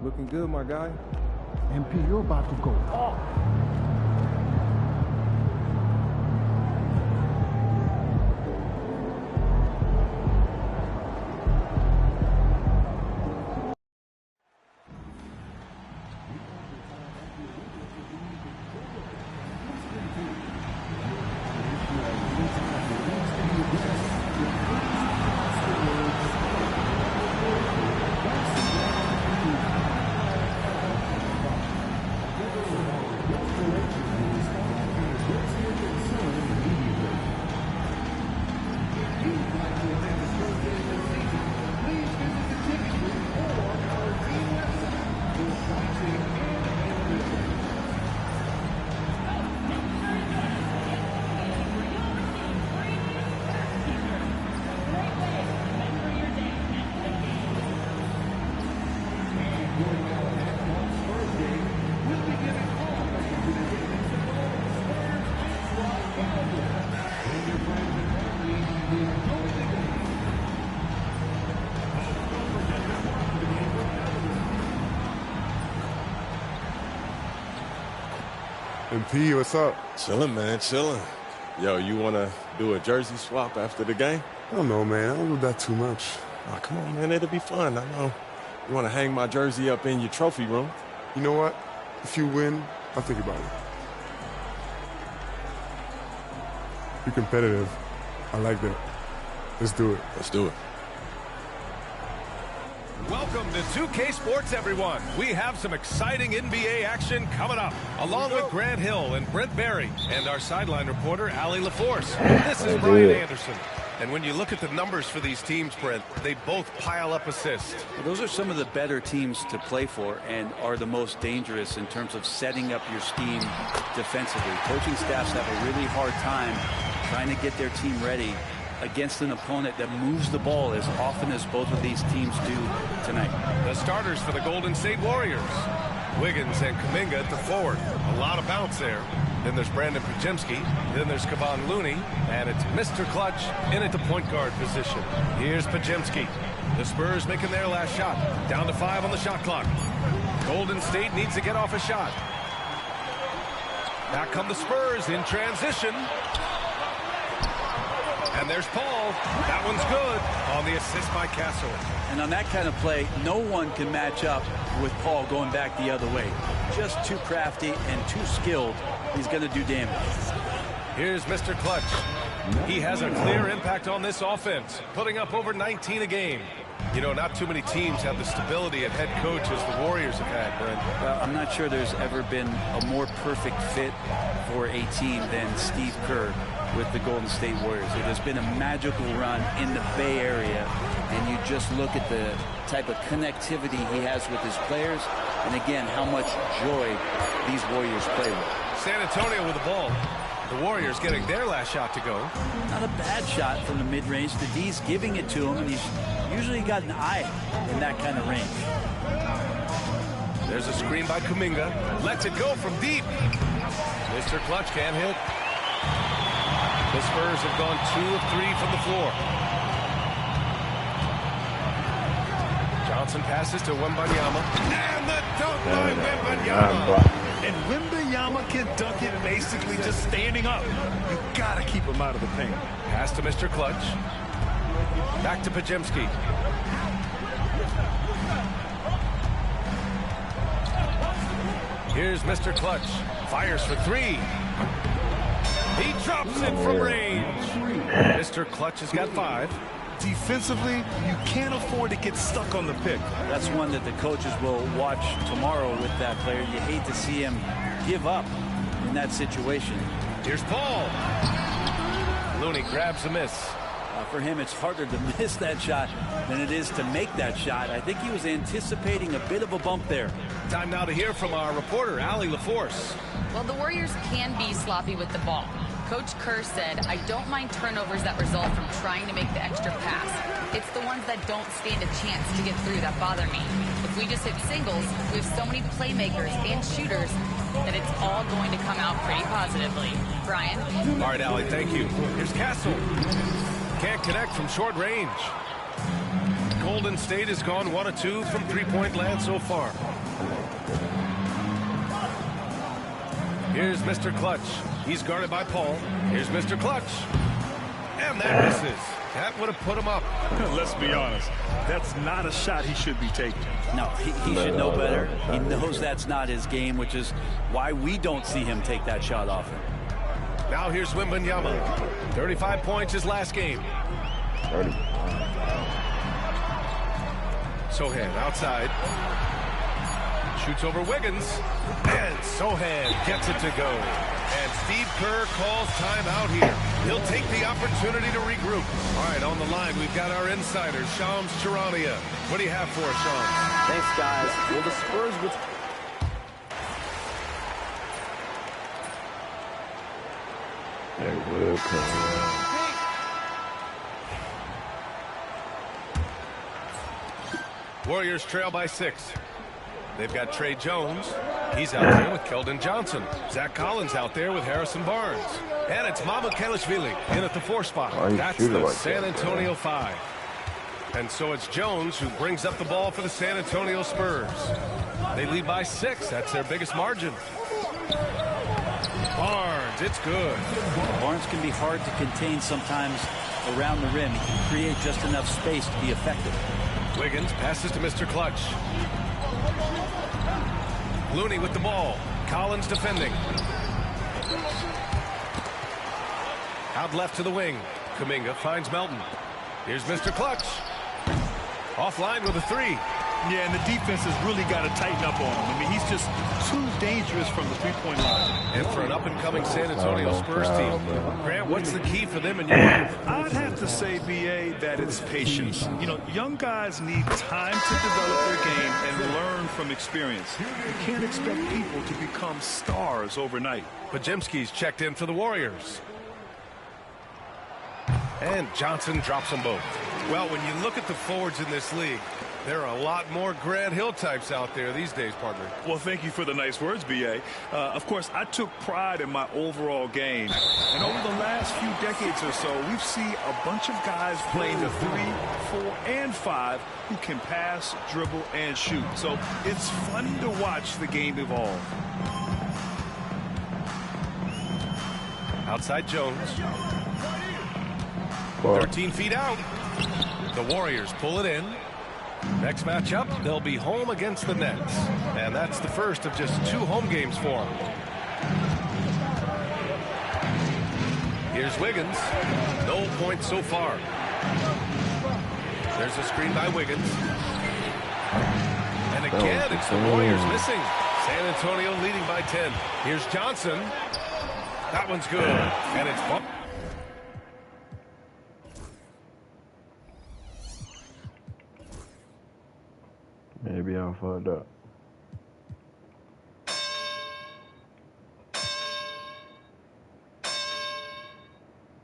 Looking good, my guy. MP, you're about to go off. MP, what's up? Chilling, man, chilling. Yo, you want to do a jersey swap after the game? I don't know, man. I don't do that too much. Oh, come on, man. It'll be fun. I know. You want to hang my jersey up in your trophy room? You know what? If you win, I'll think about it. Be competitive. I like that. Let's do it. Let's do it. Welcome to 2K Sports, everyone. We have some exciting NBA action coming up, along with Grant Hill and Brent Barry, and our sideline reporter, Allie LaForce. This is Brian Anderson. And when you look at the numbers for these teams, Brent, they both pile up assists. Those are some of the better teams to play for and are the most dangerous in terms of setting up your scheme defensively. Coaching staffs have a really hard time trying to get their team ready against an opponent that moves the ball as often as both of these teams do tonight. The starters for the Golden State Warriors. Wiggins and Kuminga at the forward. A lot of bounce there. Then there's Brandon Pajemski. Then there's Kevon Looney. And it's Mr. Clutch in at the point guard position. Here's Pajemski. The Spurs making their last shot. Down to 5 on the shot clock. Golden State needs to get off a shot. Back come the Spurs in transition. And there's Paul. That one's good on the assist by Castle. And on that kind of play, no one can match up with Paul going back the other way. Just too crafty and too skilled. He's going to do damage. Here's Mr. Clutch. He has a clear impact on this offense, putting up over 19 a game. You know, not too many teams have the stability at head coach as the Warriors have had, Brent. Well, I'm not sure there's ever been a more perfect fit for a team than Steve Kerr with the Golden State Warriors. It has been a magical run in the Bay Area, and you just look at the type of connectivity he has with his players, and again, how much joy these Warriors play with. San Antonio with the ball. The Warriors getting their last shot to go. Not a bad shot from the mid-range. The D's giving it to him, and he's usually got an eye in that kind of range. There's a screen by Kuminga. Lets it go from deep. Mr. Clutch can't hit. The Spurs have gone 2 of 3 from the floor. Johnson passes to Wembanyama. And the dunk by Wembanyama. And Wembanyama can dunk it basically just standing up. You got to keep him out of the paint. Pass to Mr. Clutch. Back to Pajemski. Here's Mr. Clutch. Fires for 3. He drops it from range. Mr. Clutch has got 5. Defensively, you can't afford to get stuck on the pick. That's one that the coaches will watch tomorrow with that player. You hate to see him give up in that situation. Here's Paul. Looney grabs a miss. For him, it's harder to miss that shot than it is to make that shot. I think he was anticipating a bit of a bump there. Time now to hear from our reporter, Allie LaForce. Well, the Warriors can be sloppy with the ball. Coach Kerr said, I don't mind turnovers that result from trying to make the extra pass. It's the ones that don't stand a chance to get through that bother me. If we just hit singles, we have so many playmakers and shooters that it's all going to come out pretty positively. Brian? All right, Allie, thank you. Here's Castle. Can't connect from short range. Golden State has gone 1 of 2 from three-point land so far. Here's Mr. Clutch. He's guarded by Paul. Here's Mr. Clutch. And that misses. That would have put him up. Let's be honest. That's not a shot he should be taking. No, he should know better. He knows that's not his game, which is why we don't see him take that shot often. Now here's Wembanyama. 35 points his last game. Sohan outside. Shoots over Wiggins. And Sohan gets it to go. And Steve Kerr calls timeout here. He'll take the opportunity to regroup. All right, on the line, we've got our insider, Shams Charania. What do you have for us, Shams? Thanks, guys. Well, the Spurs would... They will come around. Warriors trail by 6. They've got Trey Jones. He's out there with Keldon Johnson. Zach Collins out there with Harrison Barnes. And it's Mamukelashvili in at the 4 spot. That's the like San Antonio 5. And so it's Jones who brings up the ball for the San Antonio Spurs. They lead by 6. That's their biggest margin. Barnes, it's good. Barnes can be hard to contain sometimes around the rim. He can create just enough space to be effective. Wiggins passes to Mr. Clutch. Looney with the ball. Collins defending. Out left to the wing. Kuminga finds Melton. Here's Mr. Clutch. Offline with a 3. Yeah, and the defense has really got to tighten up on him. I mean, he's just too dangerous from the three-point line. And for an up-and-coming San Antonio Spurs team, Grant, what's the key for them in your life? I'd have to say, B.A., that it's patience. You know, young guys need time to develop their game and learn from experience. You can't expect people to become stars overnight. Pajemski's checked in for the Warriors. And Johnson drops them both. Well, when you look at the forwards in this league, there are a lot more Grant Hill types out there these days, partner. Well, thank you for the nice words, B.A. Of course, I took pride in my overall game. And over the last few decades or so, we've seen a bunch of guys playing the 3, 4, and 5 who can pass, dribble, and shoot. So it's fun to watch the game evolve. Outside Jones. 13 feet out. The Warriors pull it in. Next matchup, they'll be home against the Nets. And that's the first of just 2 home games for them. Here's Wiggins. No points so far. There's a screen by Wiggins. And again, it's the Warriors missing. San Antonio leading by 10. Here's Johnson. That one's good. And it's bumped. Maybe I'll find out.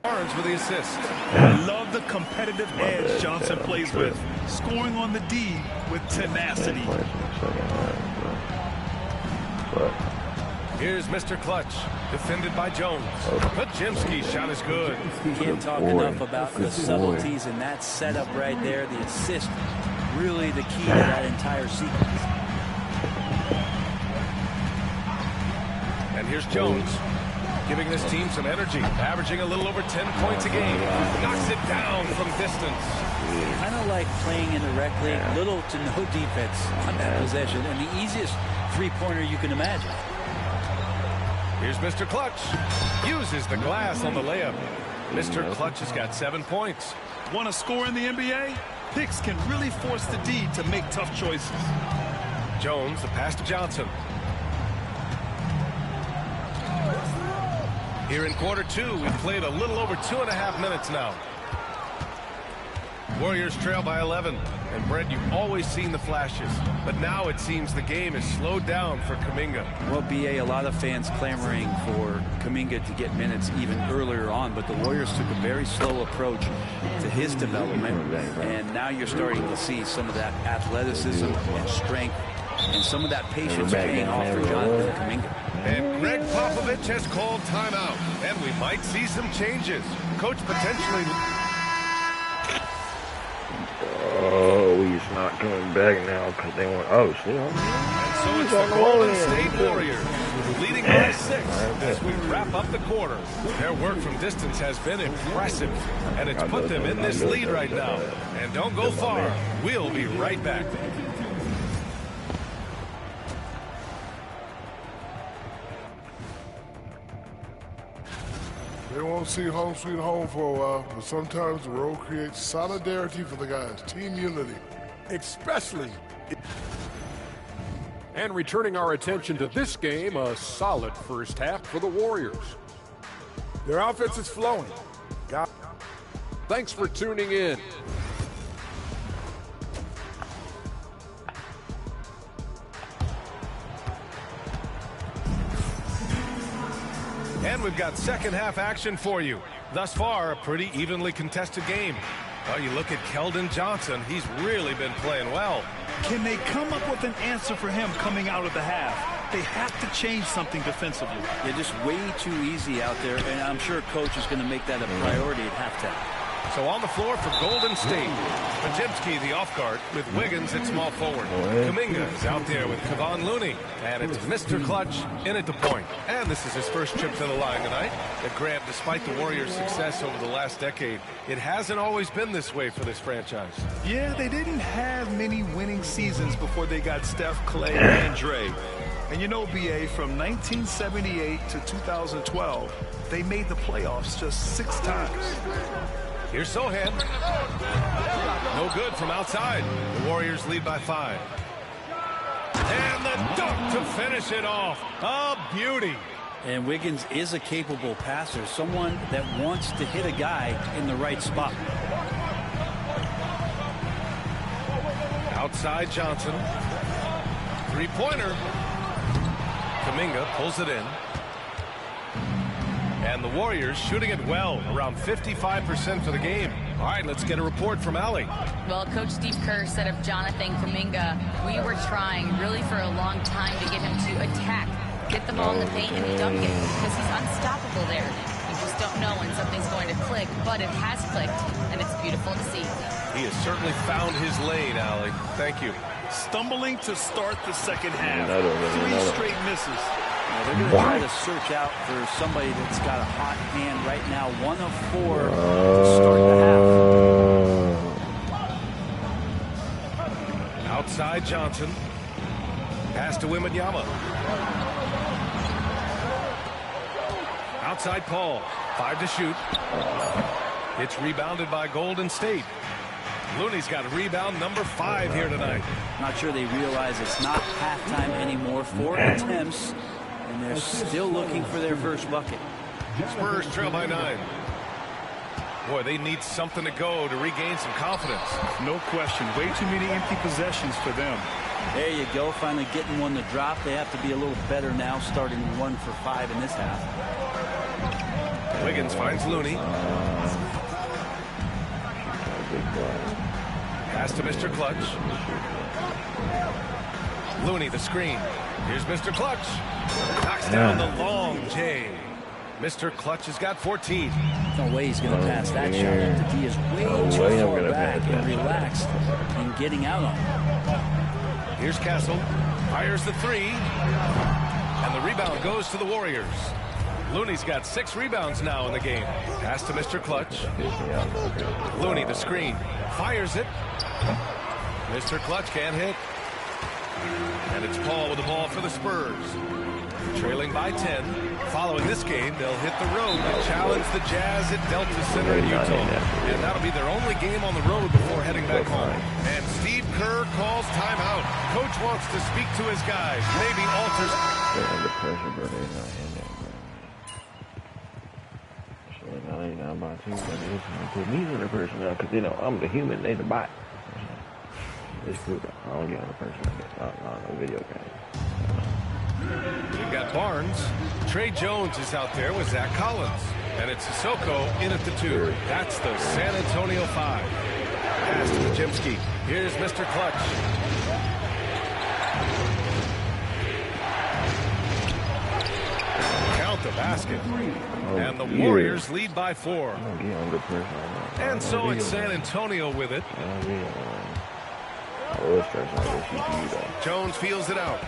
Barnes with the assist. I love the competitive edge Johnson plays with, scoring on the D with tenacity. Here's Mr. Clutch, defended by Jones. Pajemski's shot is good. Can't talk enough about the subtleties in that setup right there. The assist, really the key to that entire sequence. And here's Jones, giving this team some energy, averaging a little over 10 points a game. Knocks it down from distance. Kind of like playing in the rec league, little to no defense on that possession, and the easiest three-pointer you can imagine. Here's Mr. Clutch. Uses the glass on the layup. Mr. Clutch has got 7 points. Want to score in the NBA? Picks can really force the D to make tough choices. Jones, the pass to Johnson. Here in quarter 2, we've played a little over 2.5 minutes now. Warriors trail by 11. And Brent, you've always seen the flashes, but now it seems the game is slowed down for Kuminga. Well, B.A., a lot of fans clamoring for Kuminga to get minutes even earlier on, but the Warriors took a very slow approach to his development, and now you're starting to see some of that athleticism and strength and some of that patience paying off for Jonathan Kuminga. And Greg Popovich has called timeout, and we might see some changes. Coach potentially... Oh, not coming back now because they want. Oh, shit. And so it's the Golden State Warriors leading by 6 as we wrap up the quarter. Their work from distance has been impressive, and it's put them in this lead right now. And don't go far. We'll be right back. They won't see home sweet home for a while, but sometimes the road creates solidarity for the guys, team unity. Especially. And returning our attention to this game, a solid first half for the Warriors. Their offense is flowing. Thanks for tuning in. And we've got second half action for you. Thus far, a pretty evenly contested game. Well, you look at Keldon Johnson. He's really been playing well. Can they come up with an answer for him coming out of the half? They have to change something defensively. They're just way too easy out there, and I'm sure coach is going to make that a priority at halftime. So on the floor for Golden State, Pajimski, the off guard, with Wiggins at small forward. Kuminga is out there with Kevon Looney. And it's Mr. Clutch in at the point. And this is his first trip to the line tonight. But Graham, despite the Warriors' success over the last decade, it hasn't always been this way for this franchise. Yeah, they didn't have many winning seasons before they got Steph, Clay, and Dre. And you know, BA, from 1978 to 2012, they made the playoffs just 6 times. Here's Sohan. No good from outside. The Warriors lead by 5. And the dunk to finish it off. A beauty. And Wiggins is a capable passer, someone that wants to hit a guy in the right spot. Outside Johnson. Three-pointer. Kuminga pulls it in. And the Warriors shooting it well, around 55% for the game. All right, let's get a report from Allie. Well, Coach Steve Kerr said of Jonathan Kuminga, we were trying really for a long time to get him to attack, get the ball in the paint and dunk it, because he's unstoppable there. You just don't know when something's going to click, but it has clicked, and it's beautiful to see. He has certainly found his lane, Allie. Thank you. Stumbling to start the second half. 3 straight misses. They're going to try to search out for somebody that's got a hot hand right now. 1 of 4 to start the half. Outside Johnson. Pass to Wembanyama. Outside Paul. 5 to shoot. It's rebounded by Golden State. Looney's got rebound number 5 here tonight. Not sure they realize it's not halftime anymore. 4 attempts. And they're still looking for their first bucket. Spurs trail by 9. Boy, they need something to go to regain some confidence. No question. Way too many empty possessions for them. There you go. Finally getting one to drop. They have to be a little better now, starting 1 for 5 in this half. Wiggins finds Looney. Pass to Mr. Clutch. Looney, the screen. Here's Mr. Clutch. Knocks down the long J. Mr. Clutch has got 14. No way he's going to pass that shot. He is way too far back and relaxed and getting out on it. Here's Castle. Fires the 3. And the rebound goes to the Warriors. Looney's got 6 rebounds now in the game. Pass to Mr. Clutch. Looney, the screen. Fires it. Mr. Clutch can't hit. And it's Paul with the ball for the Spurs. Trailing by 10. Following this game, they'll hit the road to challenge the Jazz at Delta Center in Utah. And that'll be their only game on the road before heading back home. And Steve Kerr calls timeout. Coach wants to speak to his guys. Maybe alters. They're under pressure, bro. They're not in there, bro. So now they not about to, but they're trying to put me under pressure now, because, you know, I'm the human, they the bot. It's cool, though. I don't get under pressure like that. No video game. We've got Barnes. Trey Jones is out there with Zach Collins. And it's Sissoko in at the 2. That's the San Antonio 5. Pass to Pajimski. Here's Mr. Clutch. Count the basket. And the Warriors lead by 4. And so it's San Antonio with it. Jones feels it out.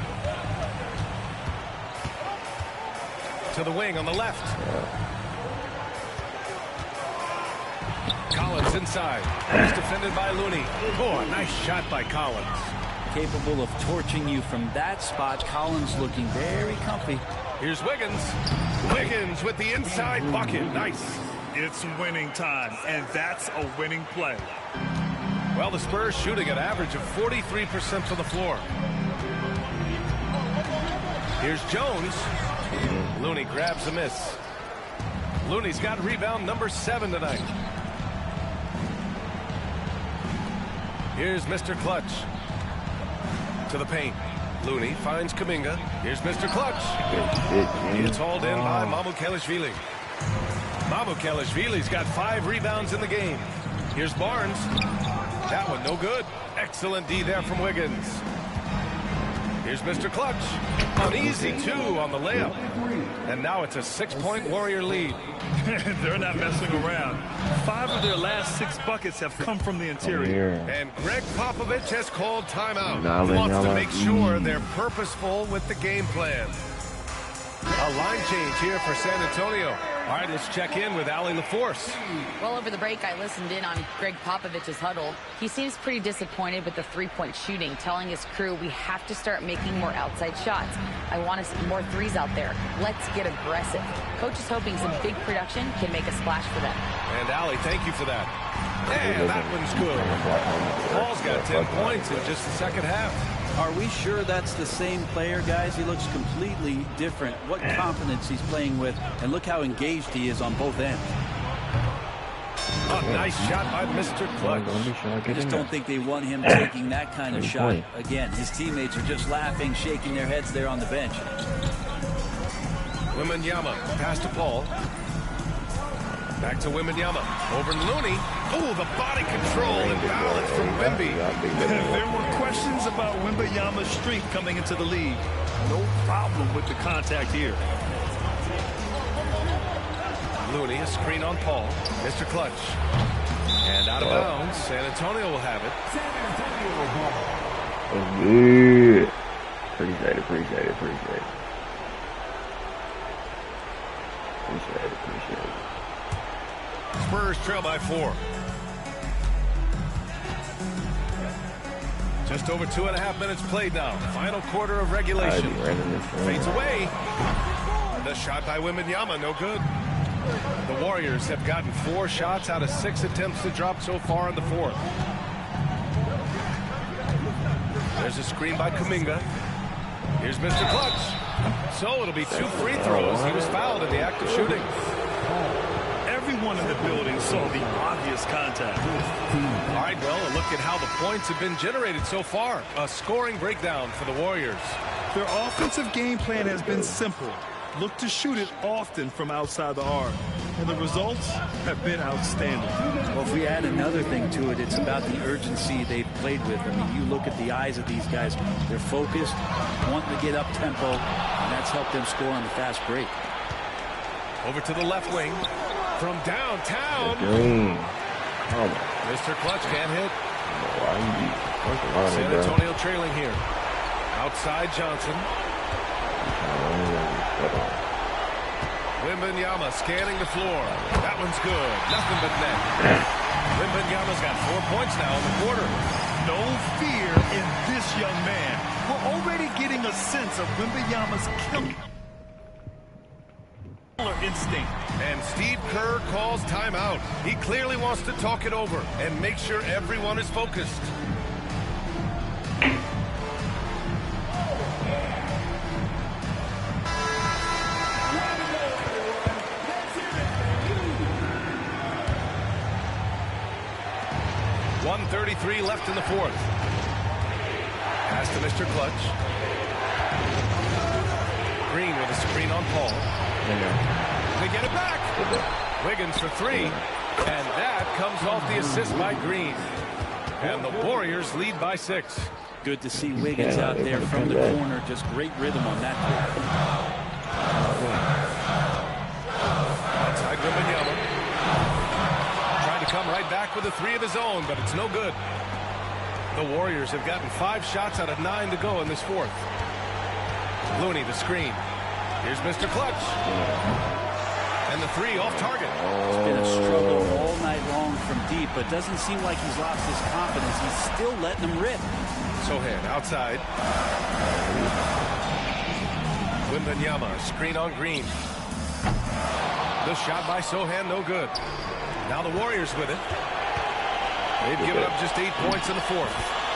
To the wing on the left. Collins inside. He's defended by Looney. Oh, a nice shot by Collins. Capable of torching you from that spot. Collins looking very comfy. Here's Wiggins. Wiggins with the inside bucket. Nice. It's winning time, and that's a winning play. Well, the Spurs shooting an average of 43% from the floor. Here's Jones. Looney grabs a miss. Looney's got rebound number 7 tonight. Here's Mr. Clutch. To the paint. Looney finds Kuminga. Here's Mr. Clutch. It's hauled in by Mamukelashvili. Mamukelashvili's got 5 rebounds in the game. Here's Barnes. That one no good. Excellent D there from Wiggins. Here's Mr. Clutch. An easy 2 on the layup. And now it's a 6-point Warrior lead. They're not messing around. 5 of their last 6 buckets have come from the interior. And Greg Popovich has called timeout. He wants to make sure they're purposeful with the game plan. A line change here for San Antonio. All right, let's check in with Allie LaForce. Well, over the break, I listened in on Greg Popovich's huddle. He seems pretty disappointed with the three-point shooting, telling his crew we have to start making more outside shots. I want to see more threes out there. Let's get aggressive. Coach is hoping some big production can make a splash for them. And Allie, thank you for that. And that one's good. Paul's got 10 points in just the second half. Are we sure that's the same player, guys? He looks completely different. What confidence he's playing with, and look how engaged he is on both ends. A nice shot by Mr. Clutch. I just don't think they want him taking that kind of shot. Again, his teammates are just laughing, shaking their heads there on the bench. Wembanyama, pass to Paul. Back to Wembanyama. Over to Looney. Oh, the body control and balance from Wemby. There were questions about Wembanyama's strength coming into the league. No problem with the contact here. Looney, a screen on Paul. Mr. Clutch. And out of bounds. San Antonio will have it. Good. Appreciate it. Spurs trail by 4. Just over 2.5 minutes played now. Final quarter of regulation. Fades away. The shot by Wembanyama, no good. The Warriors have gotten 4 shots out of 6 attempts to drop so far in the fourth. There's a screen by Kuminga. Here's Mr. Clutch. So it'll be 2 free throws. He was fouled in the act of shooting. Everyone in the building saw the obvious contact. All right, well, a look at how the points have been generated so far. A scoring breakdown for the Warriors. Their offensive game plan has been simple. Look to shoot it often from outside the arc. And the results have been outstanding. Well, if we add another thing to it, it's about the urgency they've played with. I mean, you look at the eyes of these guys. They're focused, wanting to get up tempo, and that's helped them score on the fast break. Over to the left wing. From downtown. Mr. Clutch can't hit. San Antonio trailing here. Outside Johnson. Wembanyama scanning the floor. That one's good. Nothing but net. Wembanyama's got 4 points now in the quarter. No fear in this young man. We're already getting a sense of Wembanyama's killer instinct. And Steve Kerr calls timeout. He clearly wants to talk it over and make sure everyone is focused. .133 left in the fourth. Pass to Mr. Clutch. Green with a screen on Paul. They get it back. Wiggins for 3. And that comes off the assist by Green. And the Warriors lead by 6. Good to see Wiggins out there from the corner. Just great rhythm on that play. Outside Wembanyama. Trying to come right back with a 3 of his own, but it's no good. The Warriors have gotten 5 shots out of 9 to go in this fourth. Looney, the screen. Here's Mr. Clutch. And the 3 off target. It's been a struggle all night long from deep, but doesn't seem like he's lost his confidence. He's still letting them rip. Sohan outside. Wembanyama, screen on Green. The shot by Sohan, no good. Now the Warriors with it. They've given up just 8 points in the fourth.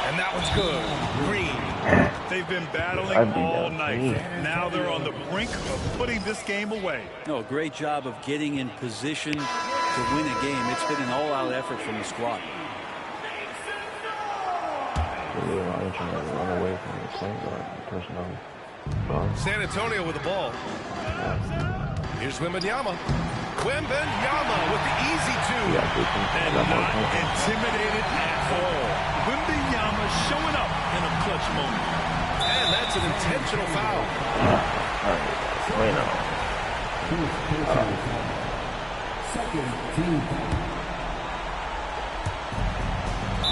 And that one's good. Green. They've been battling all night. Now they're on the brink of putting this game away. No, great job of getting in position to win a game. It's been an all-out effort from the squad. I'm trying to run away from the point guard. San Antonio with the ball. Here's Wembanyama. Wembanyama with the easy 2. And not intimidated at all. Wembanyama showing up in a clutch moment. And that's an intentional foul.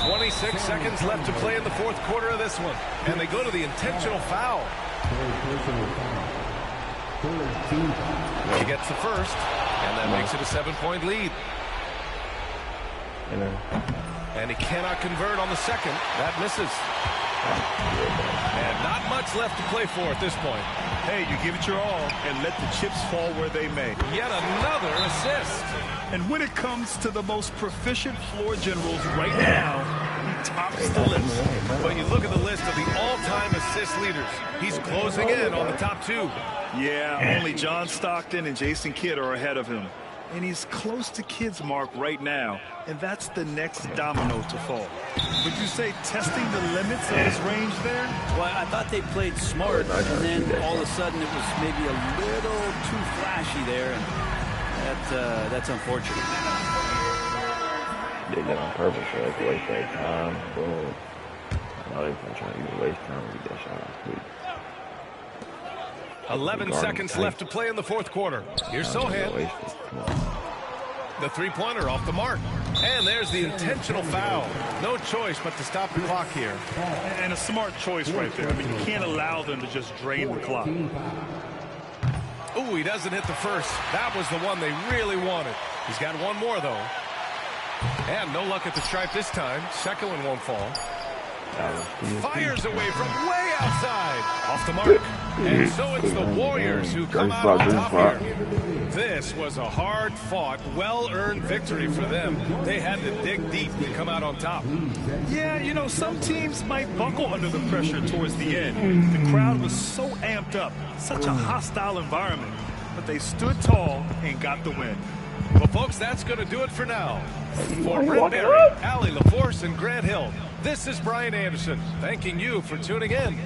26 seconds left to play in the fourth quarter of this one. And they go to the intentional foul. He gets the first, and that makes it a 7-point lead. And he cannot convert on the second. That misses. And not much left to play for at this point. Hey, you give it your all and let the chips fall where they may. Yet another assist. And when it comes to the most proficient floor generals right now, he tops the list. But you look at the list of the all-time assist leaders. He's closing in on the top 2. Yeah, only John Stockton and Jason Kidd are ahead of him. And he's close to Kidd's mark right now, and that's the next domino to fall. Would you say testing the limits of his range there? Well, I thought they played smart, and then all of a sudden it was maybe a little too flashy there, and that's unfortunate. They did it on purpose, so they could waste their time. Boom. I know they're trying to use waste time to get that shot off quick. 11 seconds left to play in the fourth quarter. Here's Sohan. The 3-pointer off the mark. And there's the intentional foul. No choice but to stop the clock here. And a smart choice right there. I mean, you can't allow them to just drain the clock. Ooh, he doesn't hit the first. That was the one they really wanted. He's got one more, though. And no luck at the stripe this time. Second one won't fall. Fires away from way outside. Off the mark. And so it's the Warriors who come out on top here. This was a hard-fought, well-earned victory for them. They had to dig deep to come out on top. Yeah, you know, some teams might buckle under the pressure towards the end. The crowd was so amped up. Such a hostile environment. But they stood tall and got the win. Well, folks, that's going to do it for now. For Brent Berry, Allie LaForce, and Grant Hill, this is Brian Anderson, thanking you for tuning in.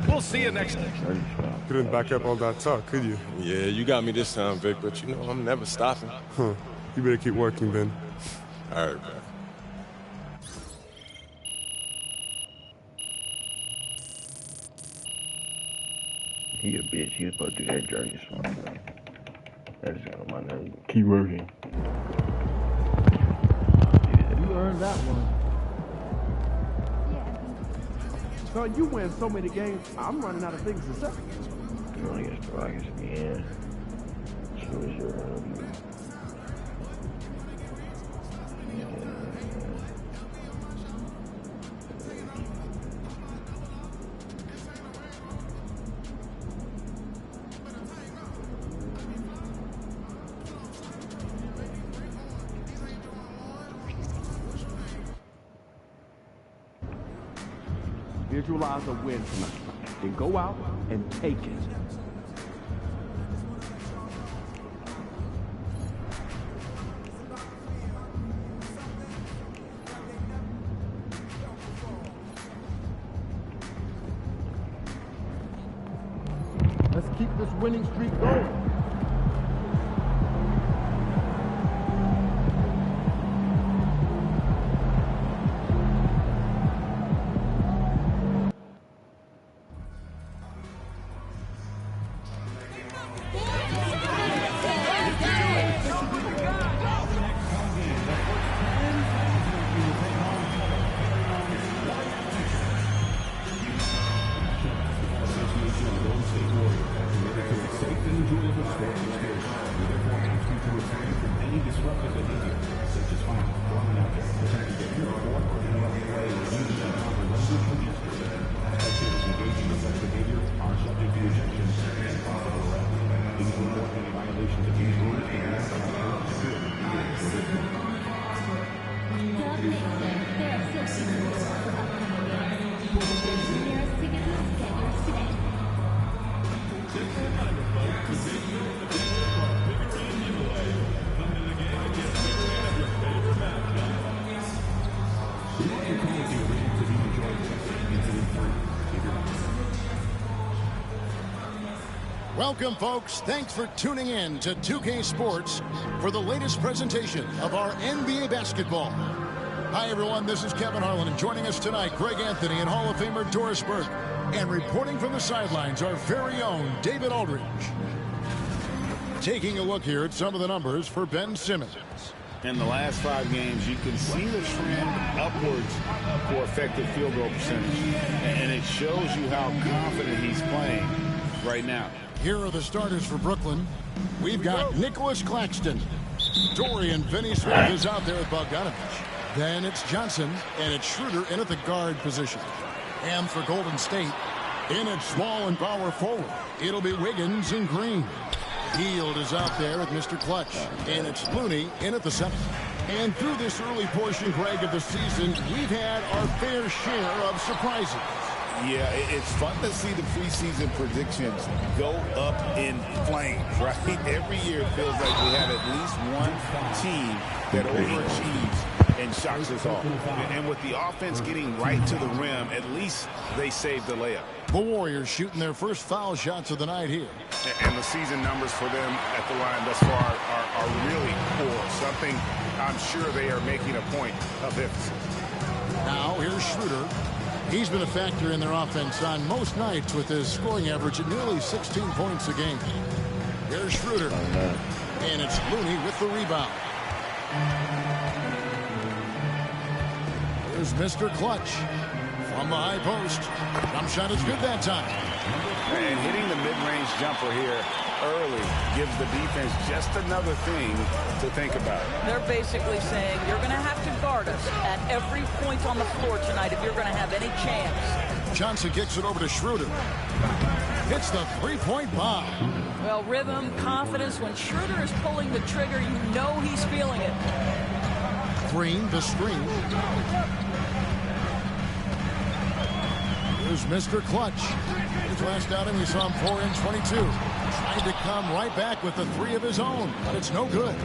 We'll see you next time. Couldn't back up all that talk, could you? Yeah, you got me this time, Vic, but you know I'm never stopping. Huh. You better keep working then. All right, man. He a bitch. He was supposed to do that journey song, bro. That is on my nerves. Keep working. You earned that one. Son, you win so many games, I'm running out of things to say. Going against the Rockets again. So is your Visualize a win tonight. Then go out and take it. Let's keep this winning streak going. Welcome, folks. Thanks for tuning in to 2K Sports for the latest presentation of our NBA basketball. Hi, everyone. This is Kevin Harlan, and joining us tonight, Greg Anthony and Hall of Famer Doris Burke. And reporting from the sidelines, our very own David Aldridge. Taking a look here at some of the numbers for Ben Simmons. In the last 5 games, you can see the trend upwards for effective field goal percentage. And it shows you how confident he's playing right now. Here are the starters for Brooklyn. We've got Nicholas Claxton. Dorian Finney-Smith is out there with Bogdanovich. Then it's Johnson, and it's Schroeder in at the guard position. And for Golden State, in at small and power forward, it'll be Wiggins and Green. Hield is out there with Mr. Clutch, and it's Looney in at the center. And through this early portion, Greg, of the season, we've had our fair share of surprises. Yeah, it's fun to see the preseason predictions go up in flames, right? Every year it feels like we have at least one team that overachieves and shocks us all. And with the offense getting right to the rim, at least they saved the layup. The Warriors shooting their first foul shots of the night here. And the season numbers for them at the line thus far are really poor. Something I'm sure they are making a point of emphasis. Now here's Schroeder. He's been a factor in their offense on most nights with his scoring average at nearly 16 points a game. Here's Schroeder. And it's Looney with the rebound. Here's Mr. Clutch from the high post. Jump shot is good that time. And hitting the mid-range jumper here early gives the defense just another thing to think about. They're basically saying you're going to have to guard us at every point on the floor tonight if you're going to have any chance. Johnson kicks it over to Schroeder. Hits the three-point bomb. Well, rhythm, confidence. When Schroeder is pulling the trigger, you know he's feeling it. Green, the screen. Here's Mr. Clutch. His last outing, we saw him pour in 22. Trying to come right back with the 3 of his own, but it's no good.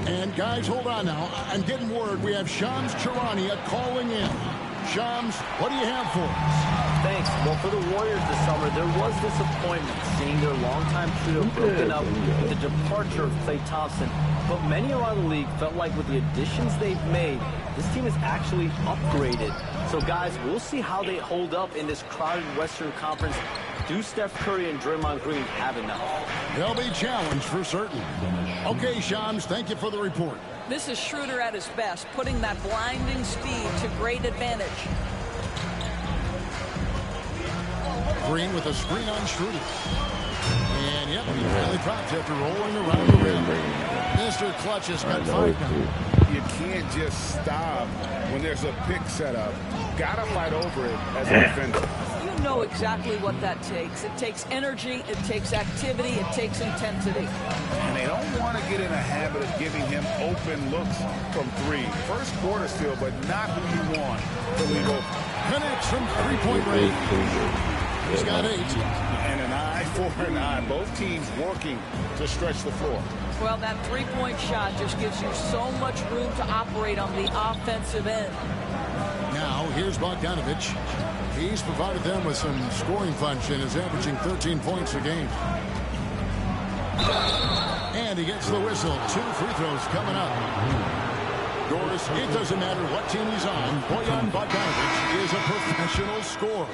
And guys, hold on now. I'm getting word we have Shams Charania calling in. Shams, what do you have for us? Thanks. Well, for the Warriors this summer, there was disappointment seeing their longtime trio broken up with the departure of Klay Thompson. But many around the league felt like with the additions they've made, this team is actually upgraded. So, guys, we'll see how they hold up in this crowded Western Conference. Do Steph Curry and Draymond Green have enough? They'll be challenged for certain. Okay, Shams, thank you for the report. This is Schroeder at his best, putting that blinding speed to great advantage. Green with a screen on Schroeder. And, yep, he finally dropped after rolling around the rim. Mr. Clutch has got 5 now. You can't just stop when there's a pick set up. Gotta fight over it as a defender. You know exactly what that takes. It takes energy, it takes activity, it takes intensity. And they don't want to get in a habit of giving him open looks from 3. First quarter still, but not who you want to leave open. Connects from 3-point range. He's got 8. And an eye for an eye. Both teams working to stretch the floor. Well, that 3-point shot just gives you so much room to operate on the offensive end. Now, here's Bogdanovich. He's provided them with some scoring punch and is averaging 13 points a game. And he gets the whistle. 2 free throws coming up. Doris, it doesn't matter what team he's on. Bojan Bogdanovich is a professional scorer.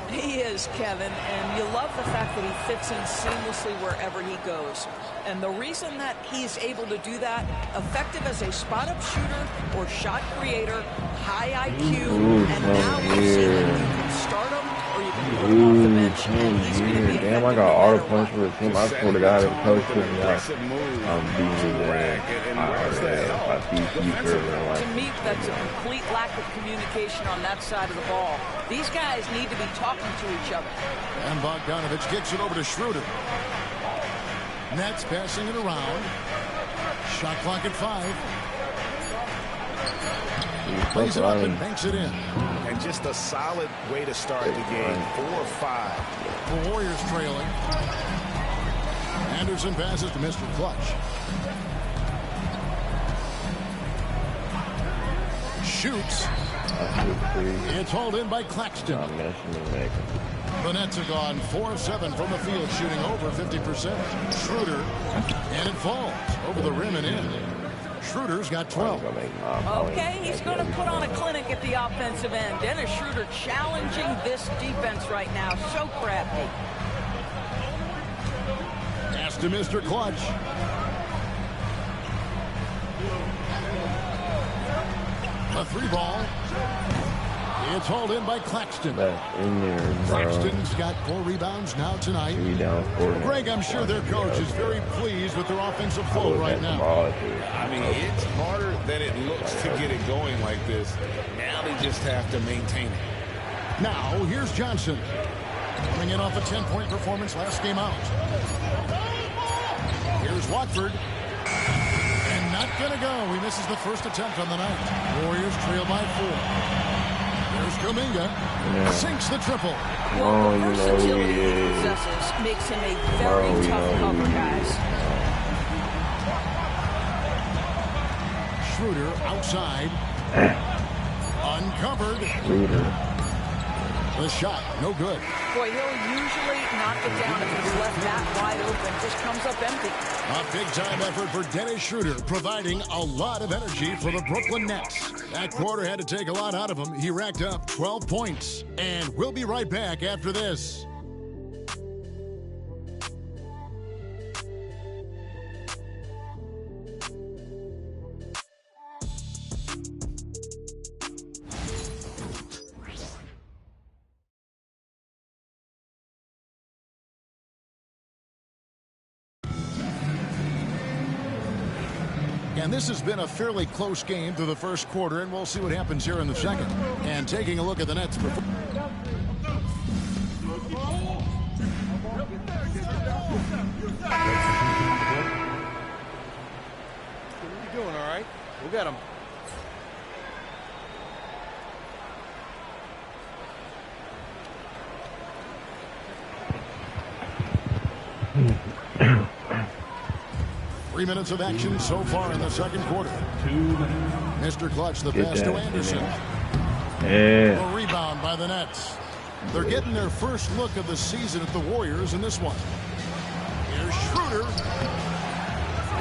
He is, Kevin, and you love the fact that he fits in seamlessly wherever he goes. And the reason that he's able to do that, effective as a spot-up shooter or shot creator, high IQ, and now we've seen that you can start him or you can put him off the bench, and he's going to be Damn, I got all the points for the team. I swear to God, if the coach put me out, I'm beating his ass. To me, that's a complete lack of communication on that side of the ball. These guys need to be talking to each other. And Bogdanovich kicks it over to Schroeder. Nets passing it around. Shot clock at 5. Plays it up and banks it in. And just a solid way to start the game. 4-5. The Warriors trailing. Anderson passes to Mr. Clutch. Shoots. It's hauled in by Claxton. The Nets have gone 4-7 from the field, shooting over 50%. Schroeder, and it falls over the rim and in. Schroeder's got 12. Okay, he's going to put on a clinic at the offensive end. Dennis Schroeder challenging this defense right now. So crafty. Pass to Mr. Clutch. A 3-ball. It's hauled in by Claxton. Claxton's got 4 rebounds now tonight. Greg, I'm sure their coach is very pleased with their offensive flow right now. I mean, it's harder than it looks to get it going like this. Now they just have to maintain it. Now, here's Johnson. Coming in off a 10-point performance last game out. Here's Watford. And not going to go. He misses the first attempt on the night. Warriors trail by 4. There's Kuminga. Sinks the triple. Well, the versatility he possesses makes him a very tough cover, guys. Schroeder outside. Uncovered. The shot, no good. Boy, he'll usually knock it down if he's left that wide open. Just comes up empty. A big-time effort for Dennis Schroeder, providing a lot of energy for the Brooklyn Nets. That quarter had to take a lot out of him. He racked up 12 points. And we'll be right back after this. And this has been a fairly close game through the first quarter, and we'll see what happens here in the second. And taking a look at the Nets. You doing all right? We'll get him. Three minutes of action so far in the second quarter. Mr. Clutch, the pass to Anderson. A rebound by the Nets. They're getting their first look of the season at the Warriors in this one. Here's Schroeder.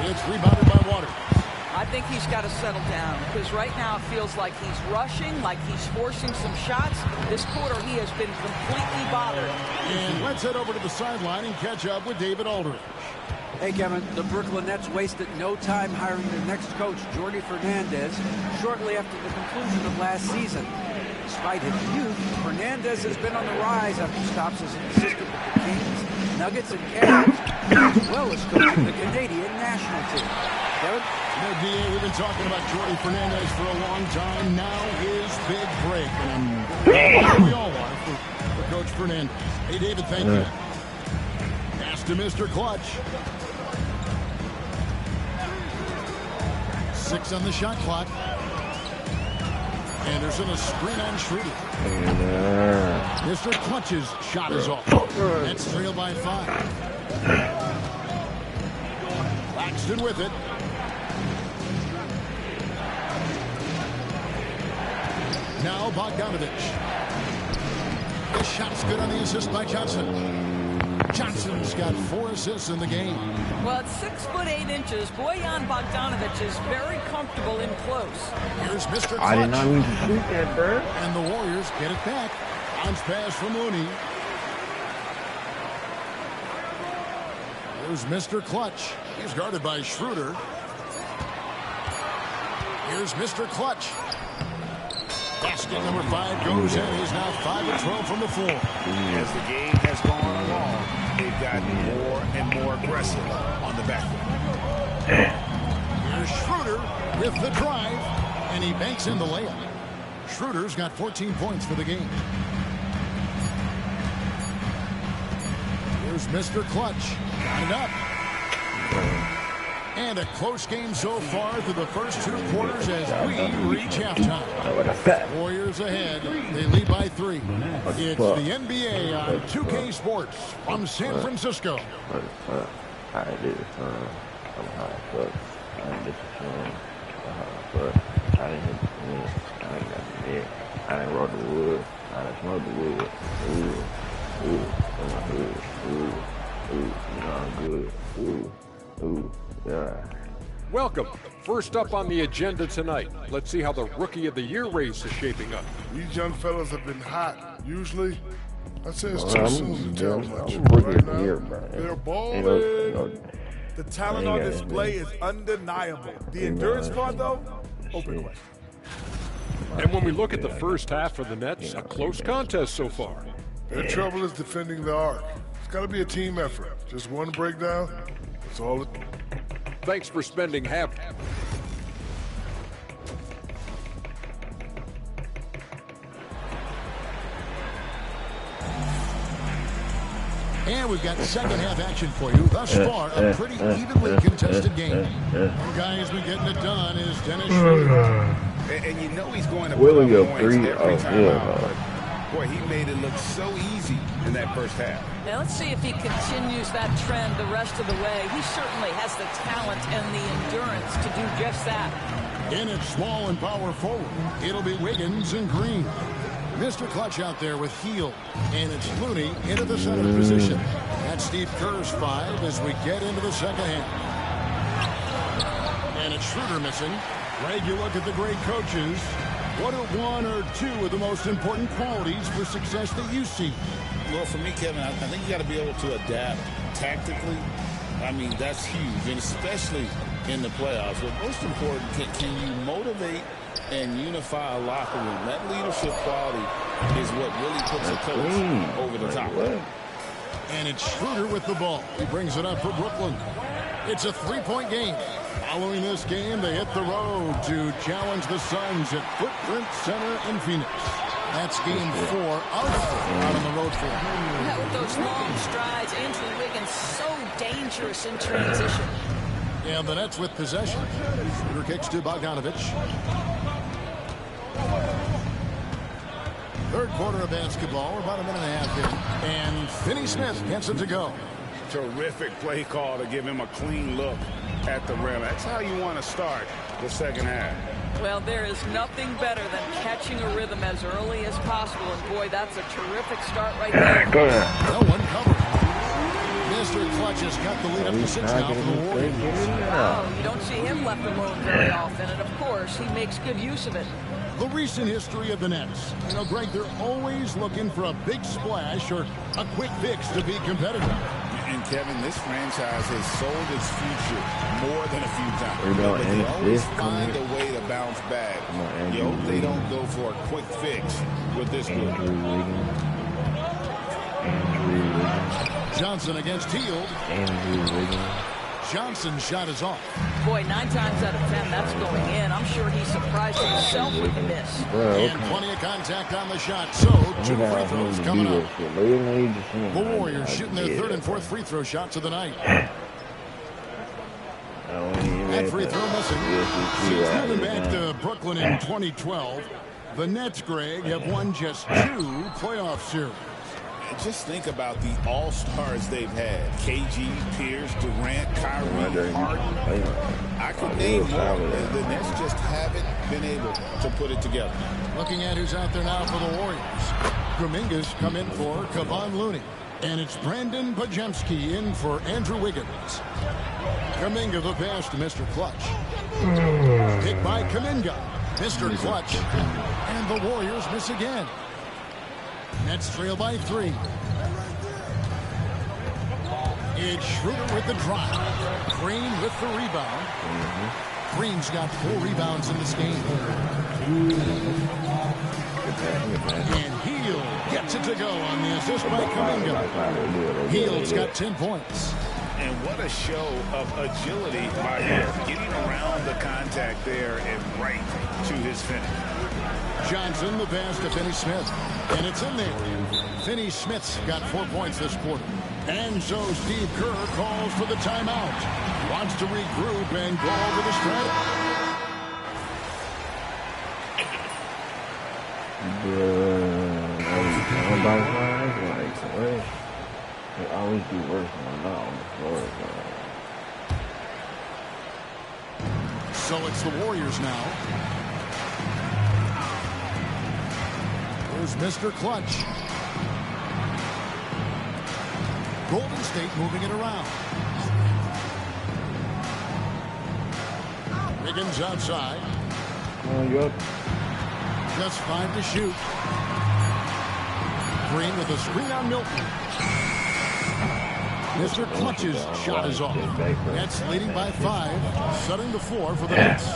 It's rebounded by Waters. I think he's got to settle down because right now it feels like he's rushing, like he's forcing some shots. This quarter he has been completely bothered. And let's head over to the sideline and catch up with David Aldridge. Hey, Kevin, the Brooklyn Nets wasted no time hiring their next coach, Jordi Fernandez, shortly after the conclusion of last season. Despite his youth, Fernandez has been on the rise after stops as an assistant with the Kings, Nuggets, and Cavs, as well as coaching the Canadian national team. Kevin? DA, we've been talking about Jordi Fernandez for a long time. Now his big break. And we all are for Coach Fernandez. Hey, David, thank you. Pass to Mr. Clutch. 6 on the shot clock. Anderson, a screen on Schroeder. Mr. Clutch's shot is off. That's trailed by 5. Claxton with it. Now Bogdanovich. The shot's good on the assist by Johnson. Johnson's got 4 assists in the game. Well, at 6'8". Bojan Bogdanovich is very comfortable in close. Here's Mr. Clutch. I did not mean to shoot that, bro. And the Warriors get it back. Bounce pass from Looney. Here's Mr. Clutch. He's guarded by Schroeder. Here's Mr. Clutch. Basket number 5 goes in. He's now 5 of 12 from the floor. As the game has gone along, they've gotten more and more aggressive on the back end. Here's Schroeder with the drive, and he banks in the layup. Schroeder's got 14 points for the game. Here's Mr. Clutch. Got it up. And a close game so far through the first 2 quarters as we reach halftime. Warriors ahead. They lead by 3. It's the NBA on 2K Sports from San Francisco. I did I'm high, but I ain't disappointed. I ain't got the I done rolled the wood. I done smoked the wood. Ooh. Ooh. Oh my good. Ooh. Ooh. You know I'm good. Ooh. Ooh. Yeah. Welcome. First up on the agenda tonight, let's see how the Rookie of the Year race is shaping up. These young fellas have been hot. Usually, I'd say it's Well, too I'm soon to tell much. Rookie Right of the now, Year, bro. they're balling. The talent on display is undeniable. The endurance part, though, open question. And when we look at the first half for the Nets, a close contest so far. Their trouble is defending the arc. It's got to be a team effort. Just one breakdown, that's all it... Thanks for spending half. And we've got second half action for you. Thus far, a pretty evenly contested game. One guy who's been getting it done is Dennis Schroeder. And you know he's going to put up points every time out. But boy, he made it look so easy in that first half. Now let's see if he continues that trend the rest of the way. He certainly has the talent and the endurance to do just that. In at small and power forward, it'll be Wiggins and Green. Mr. Clutch out there with Heel, and it's Looney into the center position. That's Steve Kerr's 5 as we get into the second half. And it's Schroeder missing. Greg, you look at the great coaches. What are one or two of the most important qualities for success that you see? Well, for me, Kevin, I think you got to be able to adapt tactically. I mean, that's huge, and especially in the playoffs. But most important, can you motivate and unify a locker room? That leadership quality is what really puts a coach over the top. And it's Schroeder with the ball. He brings it up for Brooklyn. It's a three-point game. Following this game, they hit the road to challenge the Suns at Footprint Center in Phoenix. That's game 4 of 4 out on the road for him. Yeah, with those long strides, Andrew Wiggins so dangerous in transition. And the Nets with possession. Schroeder kicks to Bogdanovich. Third quarter of basketball. We're about a minute and a half in. And Finney Smith gets it to go. Terrific play call to give him a clean look at the rim. That's how you want to start the second half. Well, there is nothing better than catching a rhythm as early as possible. And, boy, that's a terrific start right there. No one covered. Mr. Clutch has got the lead up to 6 now for the Warriors. Wow, you don't see him left alone very often. And, of course, he makes good use of it. The recent history of the Nets. You know, Greg, they're always looking for a big splash or a quick fix to be competitive. And, Kevin, this franchise has sold its future more than a few times. But they always find a way to bounce back. You hope they don't go for a quick fix with this group. Johnson against Hield. Johnson's shot is off. Boy, 9 times out of 10, that's going in. I'm sure he surprised himself with the miss. And plenty of contact on the shot. So, 2 free throws coming up. The Warriors shooting their 3rd and 4th free throw shots of the night. That free throw missing. Since moving back to Brooklyn in 2012, the Nets, Greg, have won just 2 playoff series. Just think about the all-stars they've had. KG, Pierce, Durant, Kyrie, Harden. I could name more. The Nets just haven't been able to put it together. Looking at who's out there now for the Warriors. Kuminga's come in for Kevon Looney. And it's Brandon Pajemski in for Andrew Wiggins. Kuminga the pass to Mr. Clutch. Hit by Kuminga. Mr. Clutch. And the Warriors miss again. Nets trail by 3. It's Schroeder with the drive. Green with the rebound. Green's got 4 rebounds in this game. And Hield gets it to go on the assist by Kuminga. Hield's got 10 points. And what a show of agility by him, getting around the contact there and right to his finish. Johnson, the pass to Finney Smith. And it's in there. Finney Smith's got 4 points this quarter. And so Steve Kerr calls for the timeout. Wants to regroup and go over the strategy. They always do worse than on the floor. So it's the Warriors now. Here's Mr. Clutch. Golden State moving it around. Wiggins outside. Just 5 to shoot. Green with a screen on Milton. Mr. Clutch's shot is off. Nets leading by 5, setting the floor for the Nets.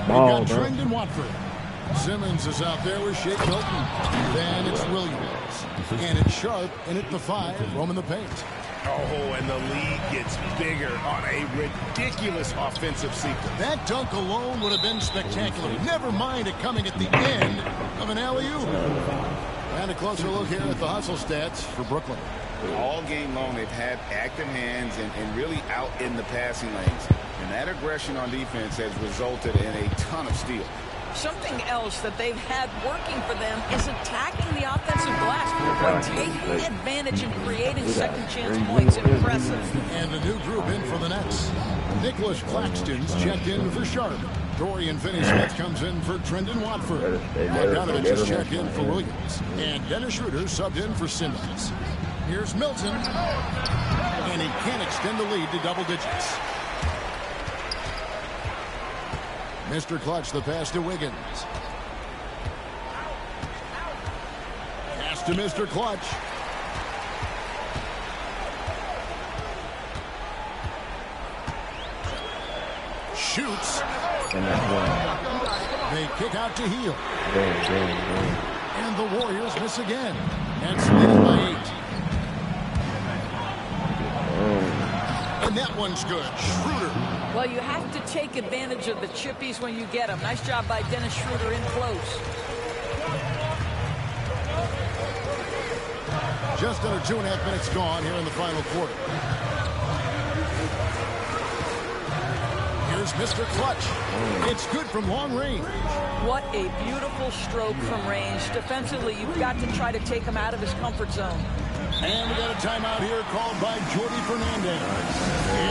We've got Trend and Watford. Simmons is out there with Shake Milton. Then it's Williams. And it's Sharp in at the 5, roaming the paint. Oh, and the lead gets bigger on a ridiculous offensive sequence. That dunk alone would have been spectacular. Never mind it coming at the end of an alley-oop. And a closer look here at the hustle stats for Brooklyn. All game long, they've had active hands and really out in the passing lanes. And that aggression on defense has resulted in a ton of steals. Something else that they've had working for them is attacking the offensive glass. Taking advantage and creating second chance points. Impressive. And a new group in for the Nets. Nicholas Claxton's checked in for Sharp. Dorian Finney-Smith comes in for Trendon Watford. Bogdanovich is checked in for Williams. And Dennis Schroeder subbed in for Simmons. Here's Milton. And he can't extend the lead to double digits. Mr. Clutch, the pass to Wiggins. Pass to Mr. Clutch. Shoots. They kick out to Heel. And the Warriors miss again. Nets leading by 8. And that one's good. Schroeder. Well, you have to take advantage of the chippies when you get them. Nice job by Dennis Schroeder in close. Just under 2.5 minutes gone here in the final quarter. Here's Mr. Clutch. It's good from long range. What a beautiful stroke from range. Defensively, you've got to try to take him out of his comfort zone. And we got a timeout here called by Jordy Fernandez.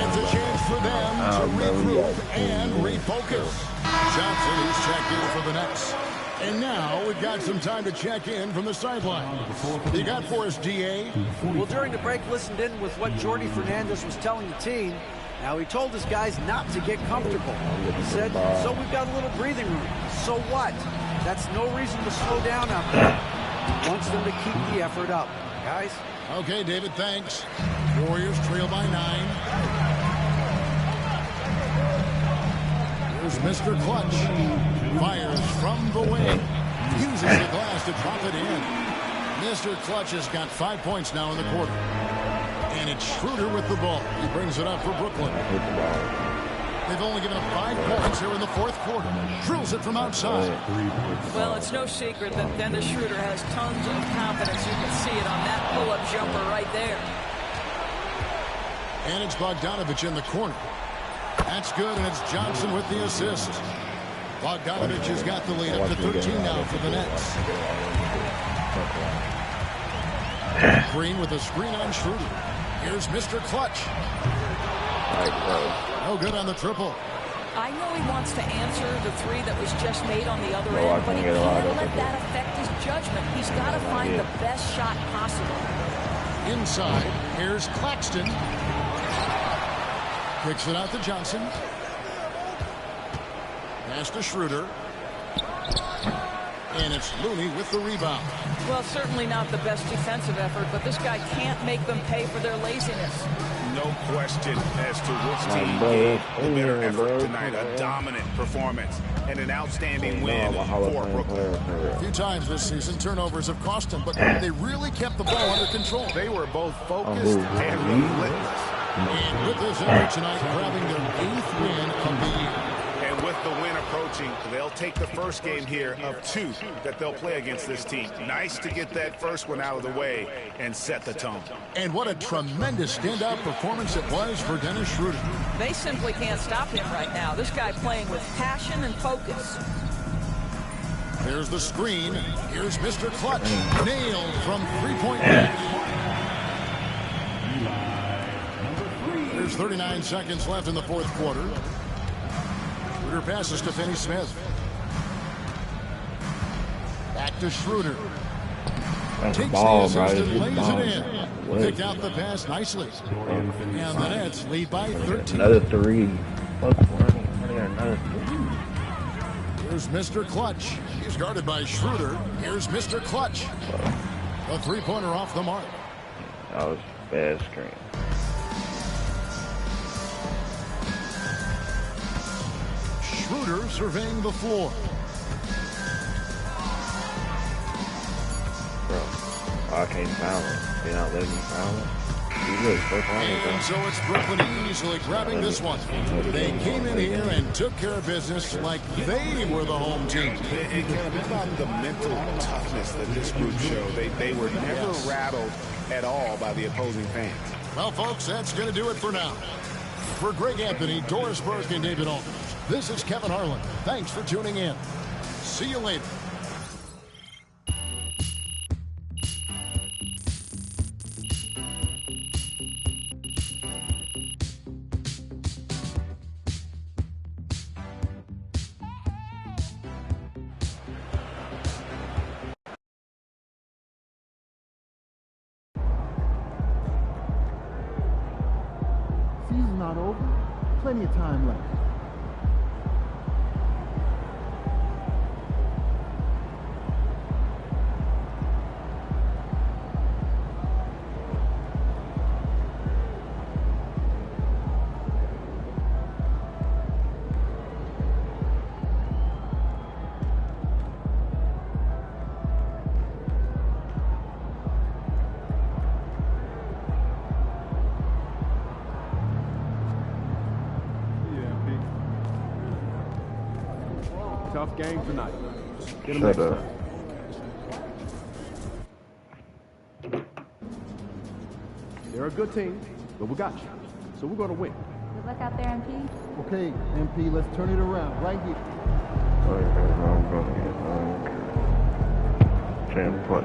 It's a chance for them to regroup and refocus. Johnson is checked in for the Nets. And now we've got some time to check in from the sideline. You got for us, DA? Well, during the break, listened in with what Jordy Fernandez was telling the team. Now, he told his guys not to get comfortable. He said, so we've got a little breathing room. So what? That's no reason to slow down out there. He wants them to keep the effort up. Guys? Okay, David, thanks. Warriors trail by 9. Here's Mr. Clutch. Fires from the wing. Uses the glass to drop it in. Mr. Clutch has got 5 points now in the quarter. And it's Schroeder with the ball. He brings it up for Brooklyn. They've only given up 5 points here in the fourth quarter. Drills it from outside. Well, it's no secret that Dennis Schroeder has tons of confidence. You can see it on that pull-up jumper right there. And it's Bogdanovich in the corner. That's good, and it's Johnson with the assist. Bogdanovich has got the lead up to 13 now for the Nets. Green with a screen on Schroeder. Here's Mr. Clutch. No good on the triple. I know he wants to answer the 3 that was just made on the other end, but he can't let that affect his judgment. He's got to find the best shot possible. Inside, here's Claxton. Kicks it out to Johnson. Pass to Schroeder. And it's Looney with the rebound. Well, certainly not the best defensive effort, but this guy can't make them pay for their laziness. No question as to which team gave the better effort tonight. A dominant performance and an outstanding win for Brooklyn. A few times this season, turnovers have cost them, but they really kept the ball under control. They were both focused and relentless. And with this effort tonight, grabbing their 8th win of the year. And with the win approaching, they'll take the first game here of 2 that they'll play against this team. Nice to get that first one out of the way and set the tone. And what a tremendous standout performance it was for Dennis Schroeder. They simply can't stop him right now. This guy playing with passion and focus. There's the screen. Here's Mr. Clutch. Nailed from 3-point range. There's 39 seconds left in the fourth quarter. Schroeder passes to Finney-Smith. Back to Schroeder. Takes ball, the bro. assist and It's lays ball, it in. bro. Picked out the pass nicely. And the Nets lead by 13. Another three. What's running? Another three. Here's Mr. Clutch. He's guarded by Schroeder. Here's Mr. Clutch. A three-pointer off the mark. That was bad screen. Schroeder surveying the floor. Bro, I can't foul him. They're not letting me foul him. And so it's Brooklyn easily grabbing this one. They came in here and took care of business like they were the home team. And Kevin, it's about the mental toughness that this group showed. They were never rattled at all by the opposing fans. Well, folks, that's going to do it for now. For Greg Anthony, Doris Burke, and David Aldridge, this is Kevin Harlan. Thanks for tuning in. See you later. Season's not over. Plenty of time left. Tough game tonight. Get them Shut next up. time. They're a good team, but we got you. So we're going to win. Good luck out there, MP. Okay, MP, let's turn it around right here. Champ play.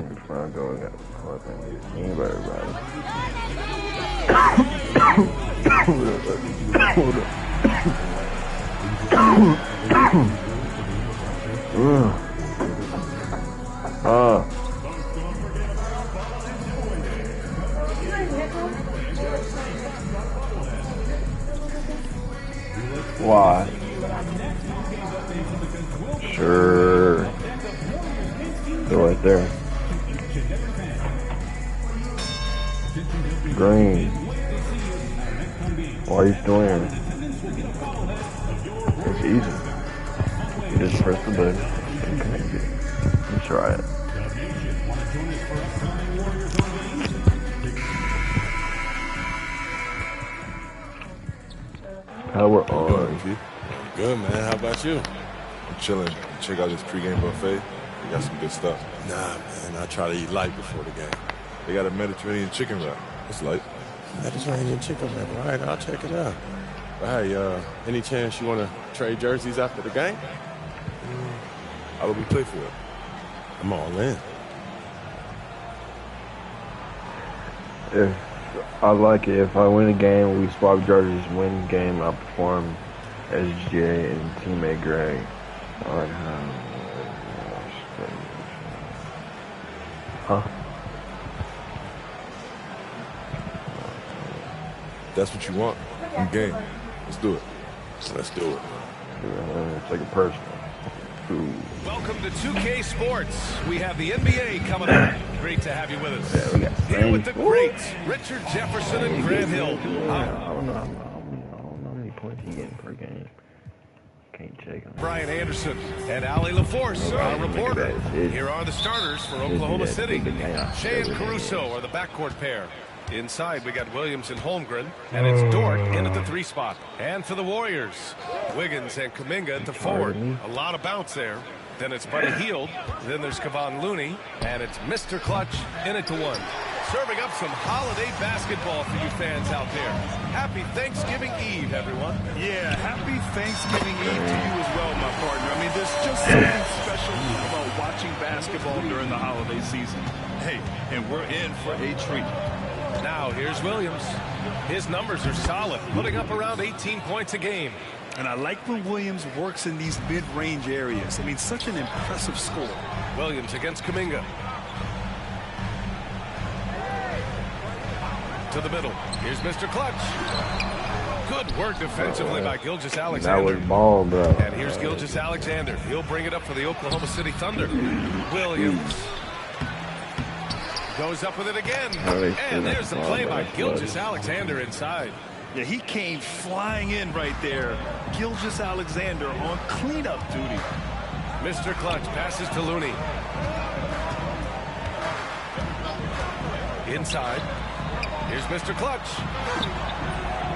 Before I go, I got anybody right. Why? Sure. Go right there. Green. Why are you still in? It's easy. You just press the button and connect it. And try it. Power on. Good, man. How about you? I'm chilling. Check out this pregame buffet. They got some good stuff. Nah, man. I try to eat light before the game. They got a Mediterranean chicken wrap. It's light. Mediterranean chicken wrap, right? I'll check it out. But hey, any chance you want to trade jerseys after the game? How would we play for it? I'm all in. If I like it, if I win a game, we swap jerseys. Win the game, I perform SJ and teammate Greg. I like how. Huh? That's what you want. I'm game. Let's do it. Let's do it. Take it personal. Ooh. Welcome to 2K Sports. We have the NBA coming up. Great to have you with us. Here with the greats, Richard Jefferson and Grant Hill. I don't know how many points you getting per game. Can't check them. Brian Anderson and Ali LaForce, our reporter. Here are the starters for Oklahoma City. Shea and Caruso are the backcourt pair. Inside, we got Williams and Holmgren, and it's Dort in at the 3 spot. And for the Warriors, Wiggins and Kuminga at the forward. A lot of bounce there. Then it's Buddy Hield. Then there's Kevon Looney, and it's Mr. Clutch in at the 1. Serving up some holiday basketball for you fans out there. Happy Thanksgiving Eve, everyone. Yeah, happy Thanksgiving Eve to you as well, my partner. I mean, there's just something special about watching basketball during the holiday season. Hey, and we're in for a treat. Now, here's Williams. His numbers are solid, putting up around 18 points a game. And I like when Williams works in these mid-range areas. I mean, such an impressive score. Williams against Kuminga. To the middle. Here's Mr. Clutch. Good work defensively by Gilgeous-Alexander. That was ball, bro. And here's Gilgeous-Alexander. He'll bring it up for the Oklahoma City Thunder. Williams goes up with it again. And there's the play by Gilgeous-Alexander inside. Yeah, he came flying in right there. Gilgeous-Alexander on cleanup duty. Mr. Clutch passes to Looney. Inside. Here's Mr. Clutch.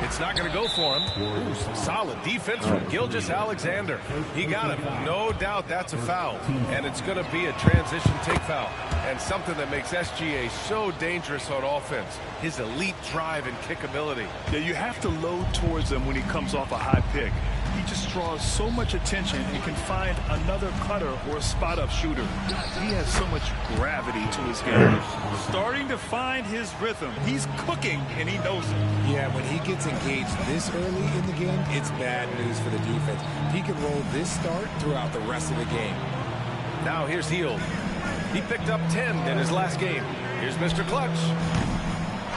It's not going to go for him. Ooh, some solid defense from Gilgeous-Alexander. He got him. No doubt that's a foul. And it's going to be a transition take foul. And something that makes SGA so dangerous on offense. His elite drive and kick ability. Yeah, you have to load towards him when he comes off a high pick. He just draws so much attention and can find another cutter or a spot-up shooter. He has so much gravity to his game. Starting to find his rhythm. He's cooking, and he knows it. Yeah, when he gets engaged this early in the game, it's bad news for the defense. He can roll this start throughout the rest of the game. Now here's Hield. He picked up 10 in his last game. Here's Mr. Clutch.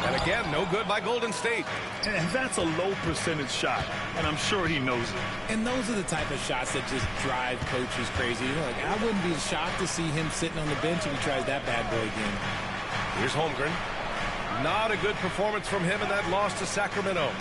And again, no good by Golden State. And that's a low percentage shot, and I'm sure he knows it. And those are the type of shots that just drive coaches crazy. You know, like, I wouldn't be shocked to see him sitting on the bench if he tries that bad boy again. Here's Holmgren. Not a good performance from him in that loss to Sacramento.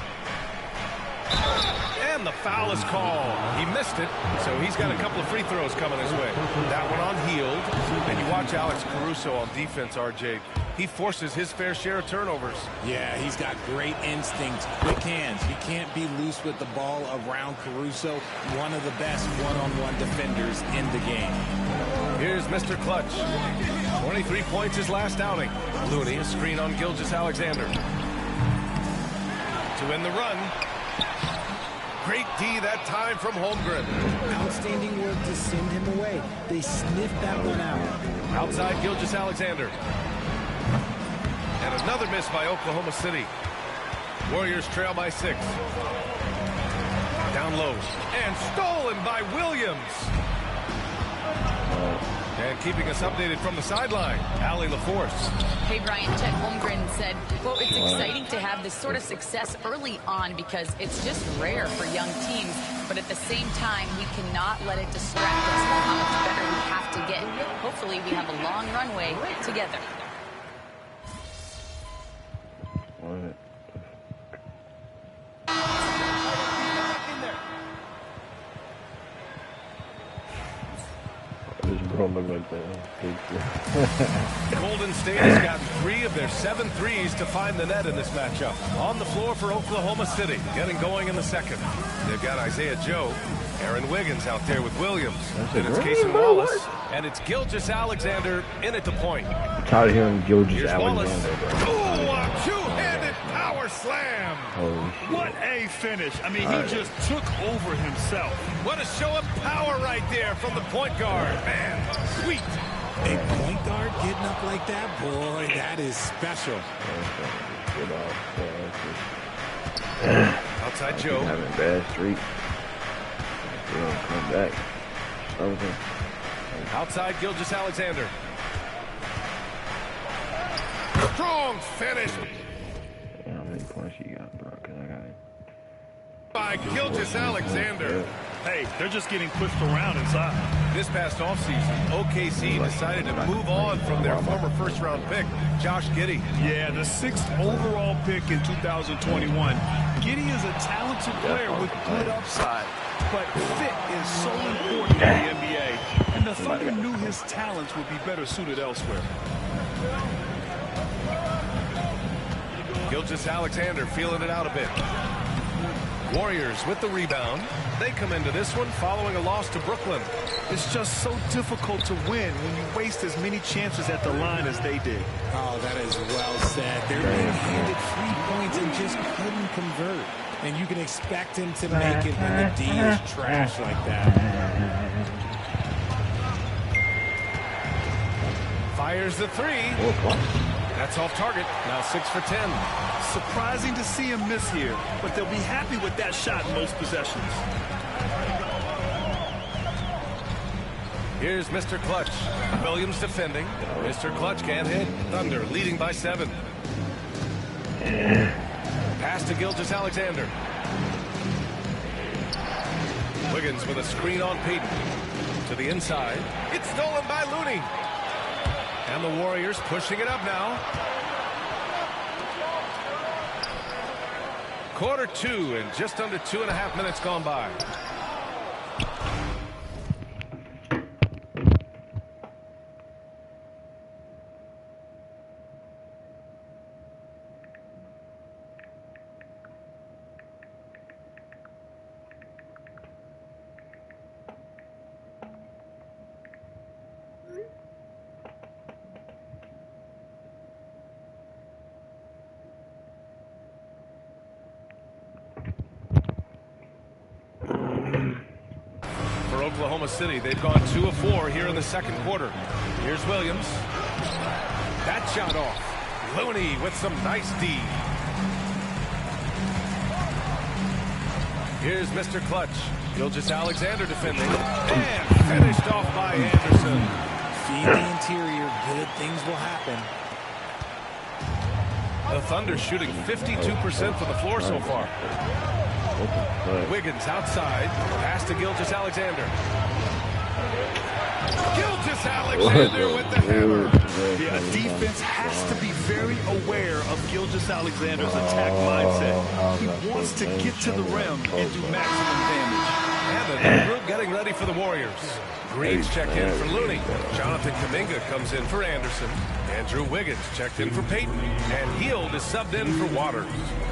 And the foul is called. He missed it, so he's got a couple of free throws coming his way. That one on Hield. And you watch Alex Caruso on defense, RJ. He forces his fair share of turnovers. Yeah, he's got great instincts, quick hands. He can't be loose with the ball around Caruso, one of the best one-on-one defenders in the game. Here's Mr. Clutch. 23 points his last outing. Looney, a screen on Gilgeous-Alexander. To win the run. Great D that time from Holmgren. Outstanding work to send him away. They sniffed that one out. Outside Gilgeous-Alexander. And another miss by Oklahoma City. Warriors trail by 6. Down low. And stolen by Williams. And keeping us updated from the sideline, Allie LaForce. Hey, Brian, Chet Holmgren said, quote, it's exciting to have this sort of success early on because it's just rare for young teams. But at the same time, we cannot let it distract us from how much better we have to get. Hopefully, we have a long runway together. Like that. Golden State has gotten 3 of their 7 threes to find the net in this matchup. On the floor for Oklahoma City, getting going in the second. They've got Isaiah Joe, Aaron Wiggins out there with Williams. And it's Casey Wallace. And it's Gilgeous-Alexander in at the point. I'm tired of hearing Gilgeous-Alexander. Ooh, a two-handed power slam. What a finish. I mean, he just took over himself. What a show of power right there from the point guard. Man, sweet. A point guard getting up like that? Boy, that is special. Outside Joe. Having a bad streak. They don't come back. Okay. Outside Gilgeous-Alexander. Strong finish. How many points you got, bro? Cause I got it. By Gilgeous-Alexander. Hey, they're just getting pushed around inside. This past offseason, OKC decided to move on from their former first-round pick, Josh Giddey. Yeah, the 6th overall pick in 2021. Giddey is a talented player with good upside, but fit is so important in the NBA, and the Thunder knew his talents would be better suited elsewhere. Gilgeous-Alexander feeling it out a bit. Warriors with the rebound. They come into this one following a loss to Brooklyn. It's just so difficult to win when you waste as many chances at the line as they did. Oh, that is well said. They're being handed 3 points and just couldn't convert. And you can expect him to make it when the D is trash like that. Fires the three. That's off target. Now 6 for 10. Surprising to see him miss here, but they'll be happy with that shot in most possessions. Here's Mr. Clutch. Williams defending. Mr. Clutch can't hit. Thunder leading by 7. Pass to Gilgeous-Alexander. Wiggins with a screen on Payton. To the inside. It's stolen by Looney. And the Warriors pushing it up now. Quarter 2 and just under 2.5 minutes gone by. Oklahoma City, they've gone 2 of 4 here in the second quarter. Here's Williams. That shot off. Looney with some nice D. Here's Mr. Clutch. Gilgeous-Alexander defending. And finished off by Anderson. Feed the interior. Good things will happen. The Thunder shooting 52% from the floor so far. Wiggins outside. Pass to Gilgeous-Alexander. Gilgeous-Alexander with the hammer. Yeah, defense has to be very aware of Gilgeous-Alexander's attack mindset. He wants to get to the rim and do maximum damage. And the group getting ready for the Warriors. Green's checked in for Looney. Jonathan Kuminga comes in for Anderson. Andrew Wiggins checked in for Payton. And Hield is subbed in for Waters.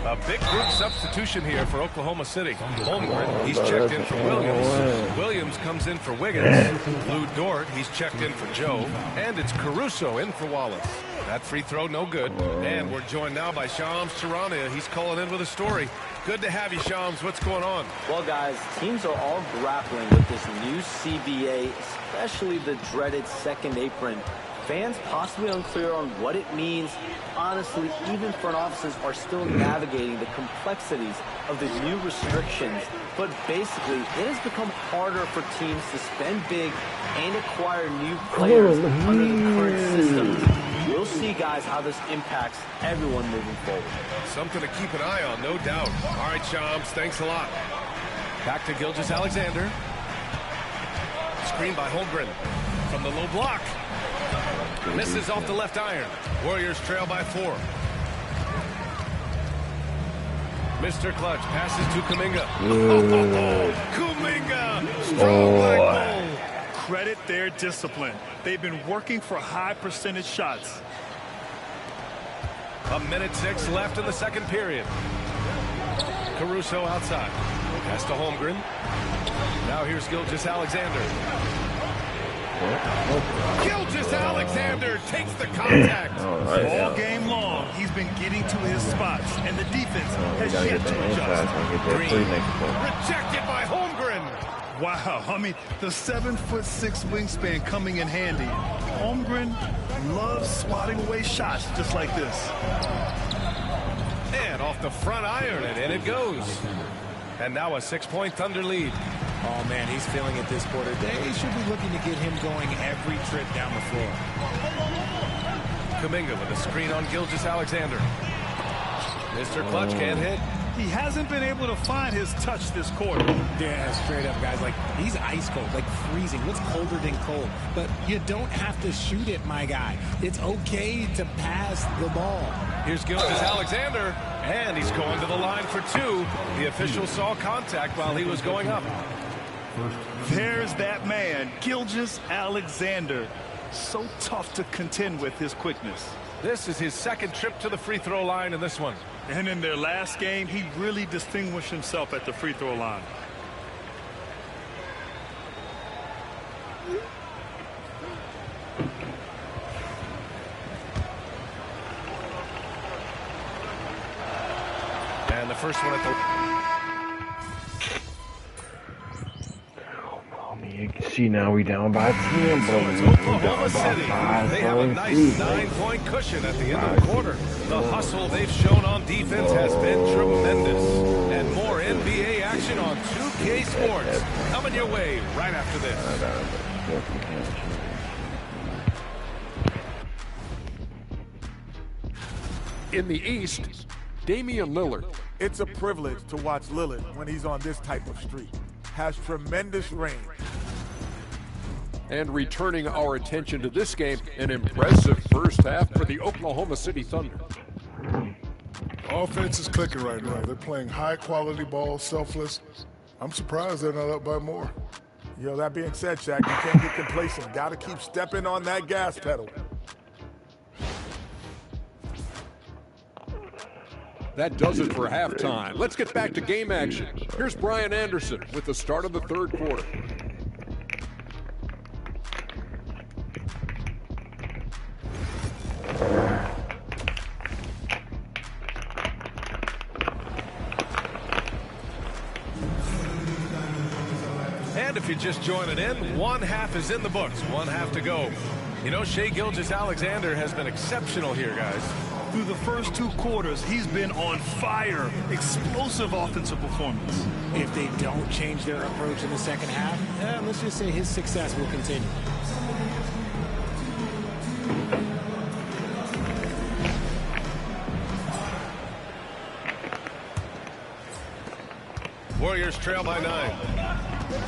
A big group substitution here for Oklahoma City. Holmgren, he's checked in for Williams. Williams comes in for Wiggins. Lou Dort, he's checked in for Joe. And it's Caruso in for Wallace. That free throw, no good. And we're joined now by Shams Charania. He's calling in with a story. Good to have you, Shams. What's going on? Well, guys, teams are all grappling with this new CBA, especially the dreaded second apron. Fans possibly unclear on what it means. Honestly, even front offices are still navigating the complexities of the new restrictions. But basically, it has become harder for teams to spend big and acquire new players under the current system. We'll see, guys, how this impacts everyone moving forward. Something to keep an eye on, no doubt. All right, Shams, thanks a lot. Back to Gilgeous-Alexander. Screen by Holmgren from the low block. Misses off the left iron. Warriors trail by 4. Mr. Clutch passes to Kuminga. Kuminga! Strong leg pull. Credit their discipline. They've been working for high percentage shots. 1:06 left in the second period. Caruso outside. Pass to Holmgren. Now here's Gilgeous-Alexander. Gilgeous-Alexander takes the contact. All game long, he's been getting to his spots, and the defense has yet to adjust. Green rejected by Holmgren. Wow, I mean, the 7'6" wingspan coming in handy. Holmgren loves swatting away shots just like this. And off the front iron, and in it goes. And now a 6-point Thunder lead. Oh, man, he's feeling it this quarter. They should be looking to get him going every trip down the floor. Kuminga with a screen on Gilgeous-Alexander. Mr. Clutch can't hit. He hasn't been able to find his touch this quarter. Yeah, straight up, guys. Like, he's ice cold, like freezing. What's colder than cold? But you don't have to shoot it, my guy. It's okay to pass the ball. Here's Gilgeous-Alexander, and he's going to the line for 2. The official saw contact while he was going up. There's that man, Gilgeous-Alexander. So tough to contend with his quickness. This is his second trip to the free throw line in this one. And in their last game, he really distinguished himself at the free throw line. And the first one at the... You can see now we down by 10, So it's Oklahoma City. They have a nice 9-point cushion at the end of the quarter. The hustle they've shown on defense has been tremendous. And more NBA action on 2K Sports coming your way right after this. In the East, Damian Lillard. It's a privilege to watch Lillard when he's on this type of streak. Has tremendous range. And returning our attention to this game, an impressive first half for the Oklahoma City Thunder. Offense is clicking right now. They're playing high-quality ball, selfless. I'm surprised they're not up by more. You know, that being said, Shaq, you can't get complacent. Got to keep stepping on that gas pedal. That does it for halftime. Let's get back to game action. Here's Brian Anderson with the start of the third quarter. And if you're just joining in, one half is in the books, one half to go. You know, Shai Gilgeous-Alexander has been exceptional here, guys. Through the first 2 quarters, he's been on fire. Explosive offensive performance. If they don't change their approach in the second half, let's just say his success will continue. Warriors trail by 9.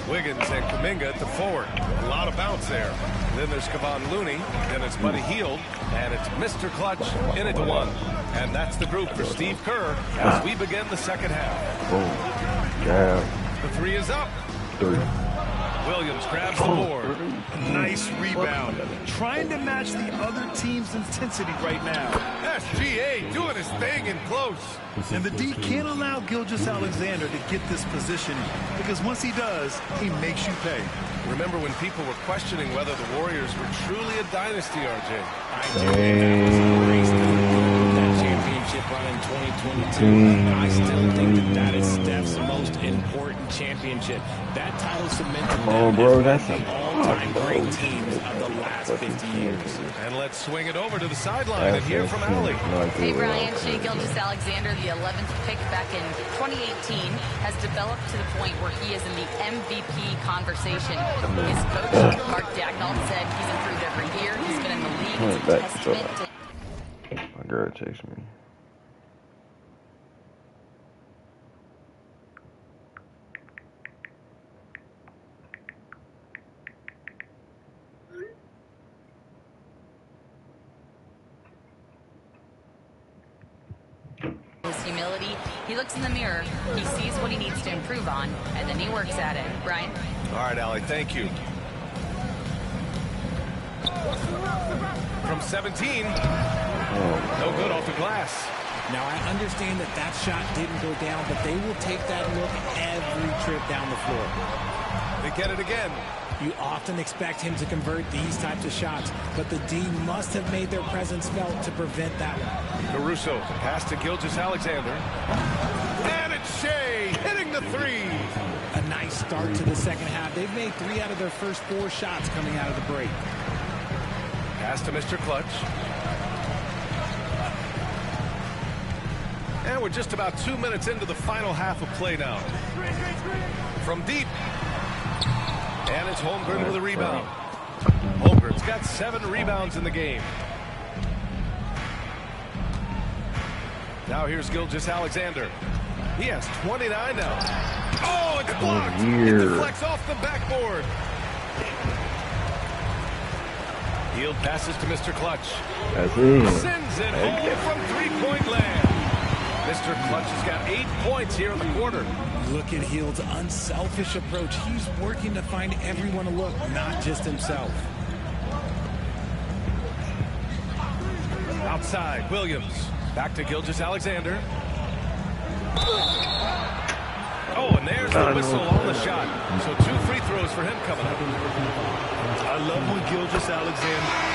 Wiggins and Kuminga at the forward. A lot of bounce there. Then there's Kevon Looney. Then it's Buddy Hield. And it's Mr. Clutch in at the 1. And that's the group for Steve Kerr as we begin the second half. Oh, yeah. The 3 is up. 3. Williams grabs the board. Nice rebound. Trying to match the other team's intensity right now. SGA doing his thing in close. And the D can't allow Gilgeous-Alexander to get this position because once he does, he makes you pay. Remember when people were questioning whether the Warriors were truly a dynasty, RJ? Championship run in 2022. I still think that is Steph's most important championship. That title cemented them as the all-time great teams of the last 50 years. And let's swing it over to the sideline and hear from Allie. Hey, Brian, Shai Gilgeous-Alexander, the 11th pick back in 2018, has developed to the point where he is in the MVP conversation. His coach, Mark Dagnall, said he's improved every year. He's been in the league. It's a testament to... My girl texts me. His humility, he looks in the mirror, he sees what he needs to improve on, and then he works at it. Brian? All right, Allie, thank you. From 17, no good off the glass. Now, I understand that that shot didn't go down, but they will take that look every trip down the floor. They get it again. You often expect him to convert these types of shots, but the D must have made their presence felt to prevent that one. Caruso pass to Gilgeous-Alexander. And it's Shai hitting the 3. A nice start to the second half. They've made 3 out of their first 4 shots coming out of the break. Pass to Mr. Clutch. And we're just about 2 minutes into the final half of play now. From deep. And it's Holmgren with a rebound. Holmgren's got 7 rebounds in the game. Now here's Gilgeous-Alexander. He has 29 now. Oh, it's blocked. It deflects off the backboard. Hield passes to Mr. Clutch. Sends it home from three-point land. Mr. Clutch has got 8 points here in the quarter. Look at Hield's unselfish approach. He's working to find everyone to look, not just himself. Out Outside, Williams. Back to Gilgeous-Alexander. Oh, and there's the whistle on the shot. So 2 free throws for him coming up. I love when Gilgeous-Alexander.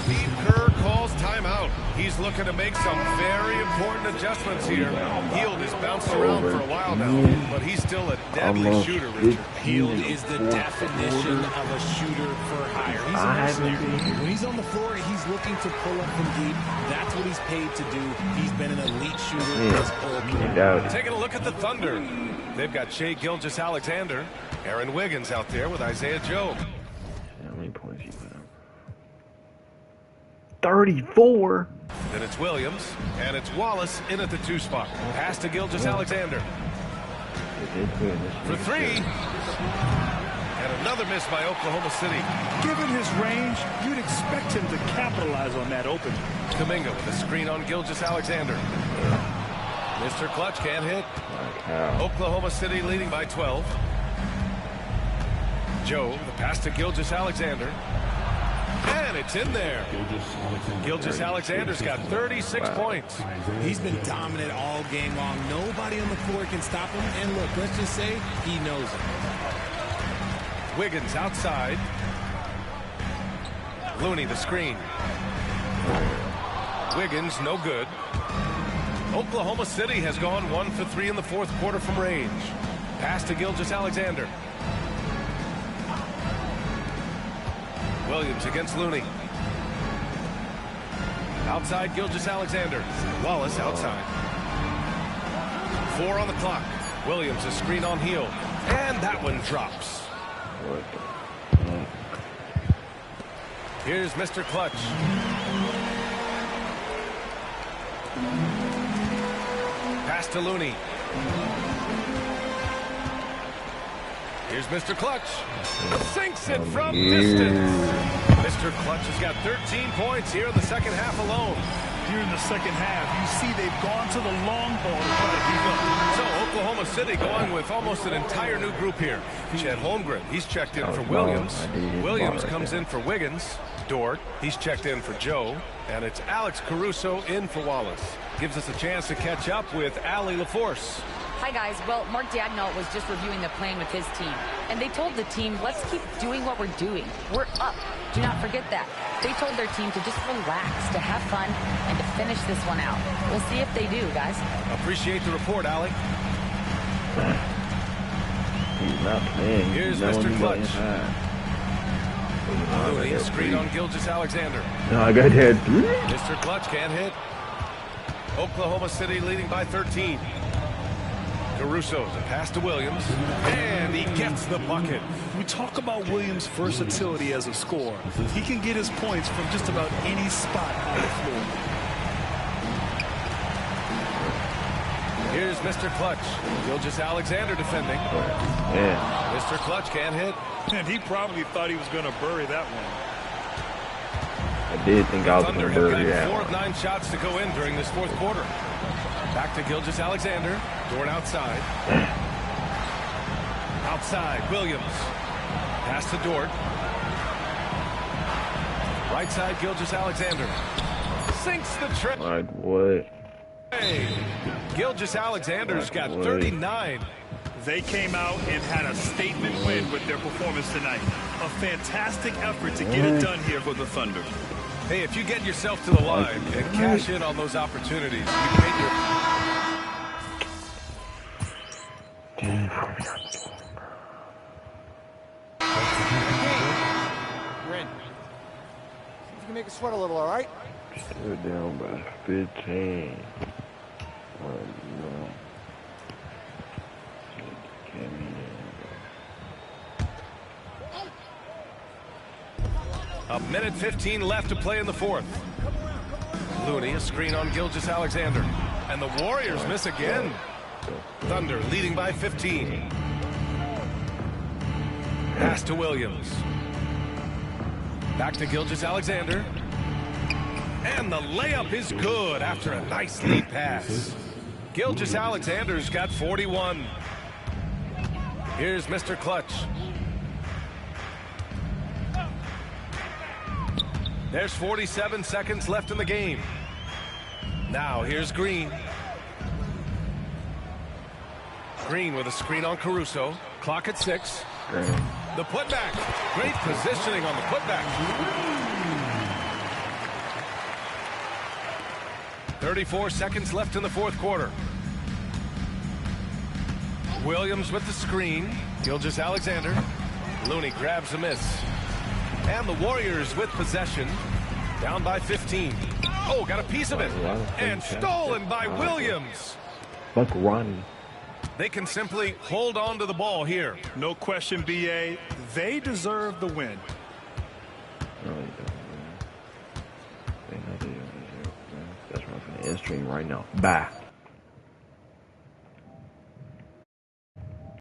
Steve Kerr calls timeout. He's looking to make some very important adjustments here. Hield has bounced around for a while now, but he's still a deadly shooter, Richard. Hield is the definition of a shooter for hire. He's a mercenary. When he's on the floor, he's looking to pull up from deep. That's what he's paid to do. He's been an elite shooter his whole career. Taking a look at the Thunder. They've got Shai Gilgeous-Alexander, Aaron Wiggins out there with Isaiah Joe. How many points you put up? 34. Then it's Williams, and it's Wallace in at the 2 spot. Pass to Gilgeous-Alexander. For 3. And another miss by Oklahoma City. Given his range, you'd expect him to capitalize on that open. Kuminga with a screen on Gilgeous-Alexander. Mr. Clutch can't hit. Oklahoma City leading by 12. Joe, the pass to Gilgeous-Alexander. And it's in there. Gilgeous-Alexander's got 36 points. He's been dominant all game long. Nobody on the floor can stop him. And look, let's just say he knows it. Wiggins outside. Looney the screen. Wiggins no good. Oklahoma City has gone 1 for 3 in the 4th quarter from range. Pass to Gilgeous-Alexander. Williams against Looney. Outside Gilgeous-Alexander. Wallace outside. 4 on the clock. Williams a screen on Hield. And that one drops. Here's Mr. Clutch. Pass to Looney. Here's Mr. Clutch. Sinks it from distance. Mr. Clutch has got 13 points here in the second half alone. Here in the second half, you see they've gone to the long ball to try to keep up. So Oklahoma City going with almost an entire new group here. Chet Holmgren, he's checked in for Williams. Williams comes in for Wiggins. Dort, he's checked in for Joe. And it's Alex Caruso in for Wallace. Gives us a chance to catch up with Allie LaForce. Hi, guys. Well, Mark Dagnall was just reviewing the plan with his team. And they told the team, let's keep doing what we're doing. We're up. Do not forget that. They told their team to just relax, to have fun, and to finish this one out. We'll see if they do, guys. Appreciate the report, Allie. He's not playing. Here's Mr. Clutch. Looney, screen on Gilgeous-Alexander. No, I got that 3. Mr. Clutch can't hit. Oklahoma City leading by 13. Caruso, the pass to Williams, and he gets the bucket. We talk about Williams' versatility as a scorer. He can get his points from just about any spot on the floor. Here's Mr. Clutch. Gilgeous-Alexander defending. Yeah. Mr. Clutch can't hit. And he probably thought he was going to bury that one. I did think I was going to bury that 4 one. of 9 shots to go in during this 4th quarter. Back to Gilgeous-Alexander. Dort outside. Outside, Williams. Pass to Dort. Right side, Gilgeous-Alexander. Sinks the trip. Like what? Hey, Gilgeous-Alexander's got 39. They came out and had a statement win with their performance tonight. A fantastic effort to get it done here for the Thunder. Hey, if you get yourself to the line and cash in on those opportunities, you made your... Ren, you can make us sweat a little, all right? Still down by 15. A minute 15 left to play in the 4th. Looney, a screen on Gilgeous-Alexander. And the Warriors miss again. Thunder leading by 15. Pass to Williams. Back to Gilgeous-Alexander. And the layup is good after a nice lead pass. Gilgeous-Alexander's got 41. Here's Mr. Clutch. There's 47 seconds left in the game. Now here's Green. Green with a screen on Caruso. Clock at 6. The putback. Great positioning on the putback. 34 seconds left in the fourth quarter. Williams with the screen. Gilgeous-Alexander. Looney grabs a miss. And the Warriors with possession. Down by 15. Oh, got a piece of it. And stolen by Williams. Buck Ronnie. They can simply hold on to the ball here. No question, BA. They deserve the win. No, they don't. They know they deserve. That's right from the end stream right now. Bye.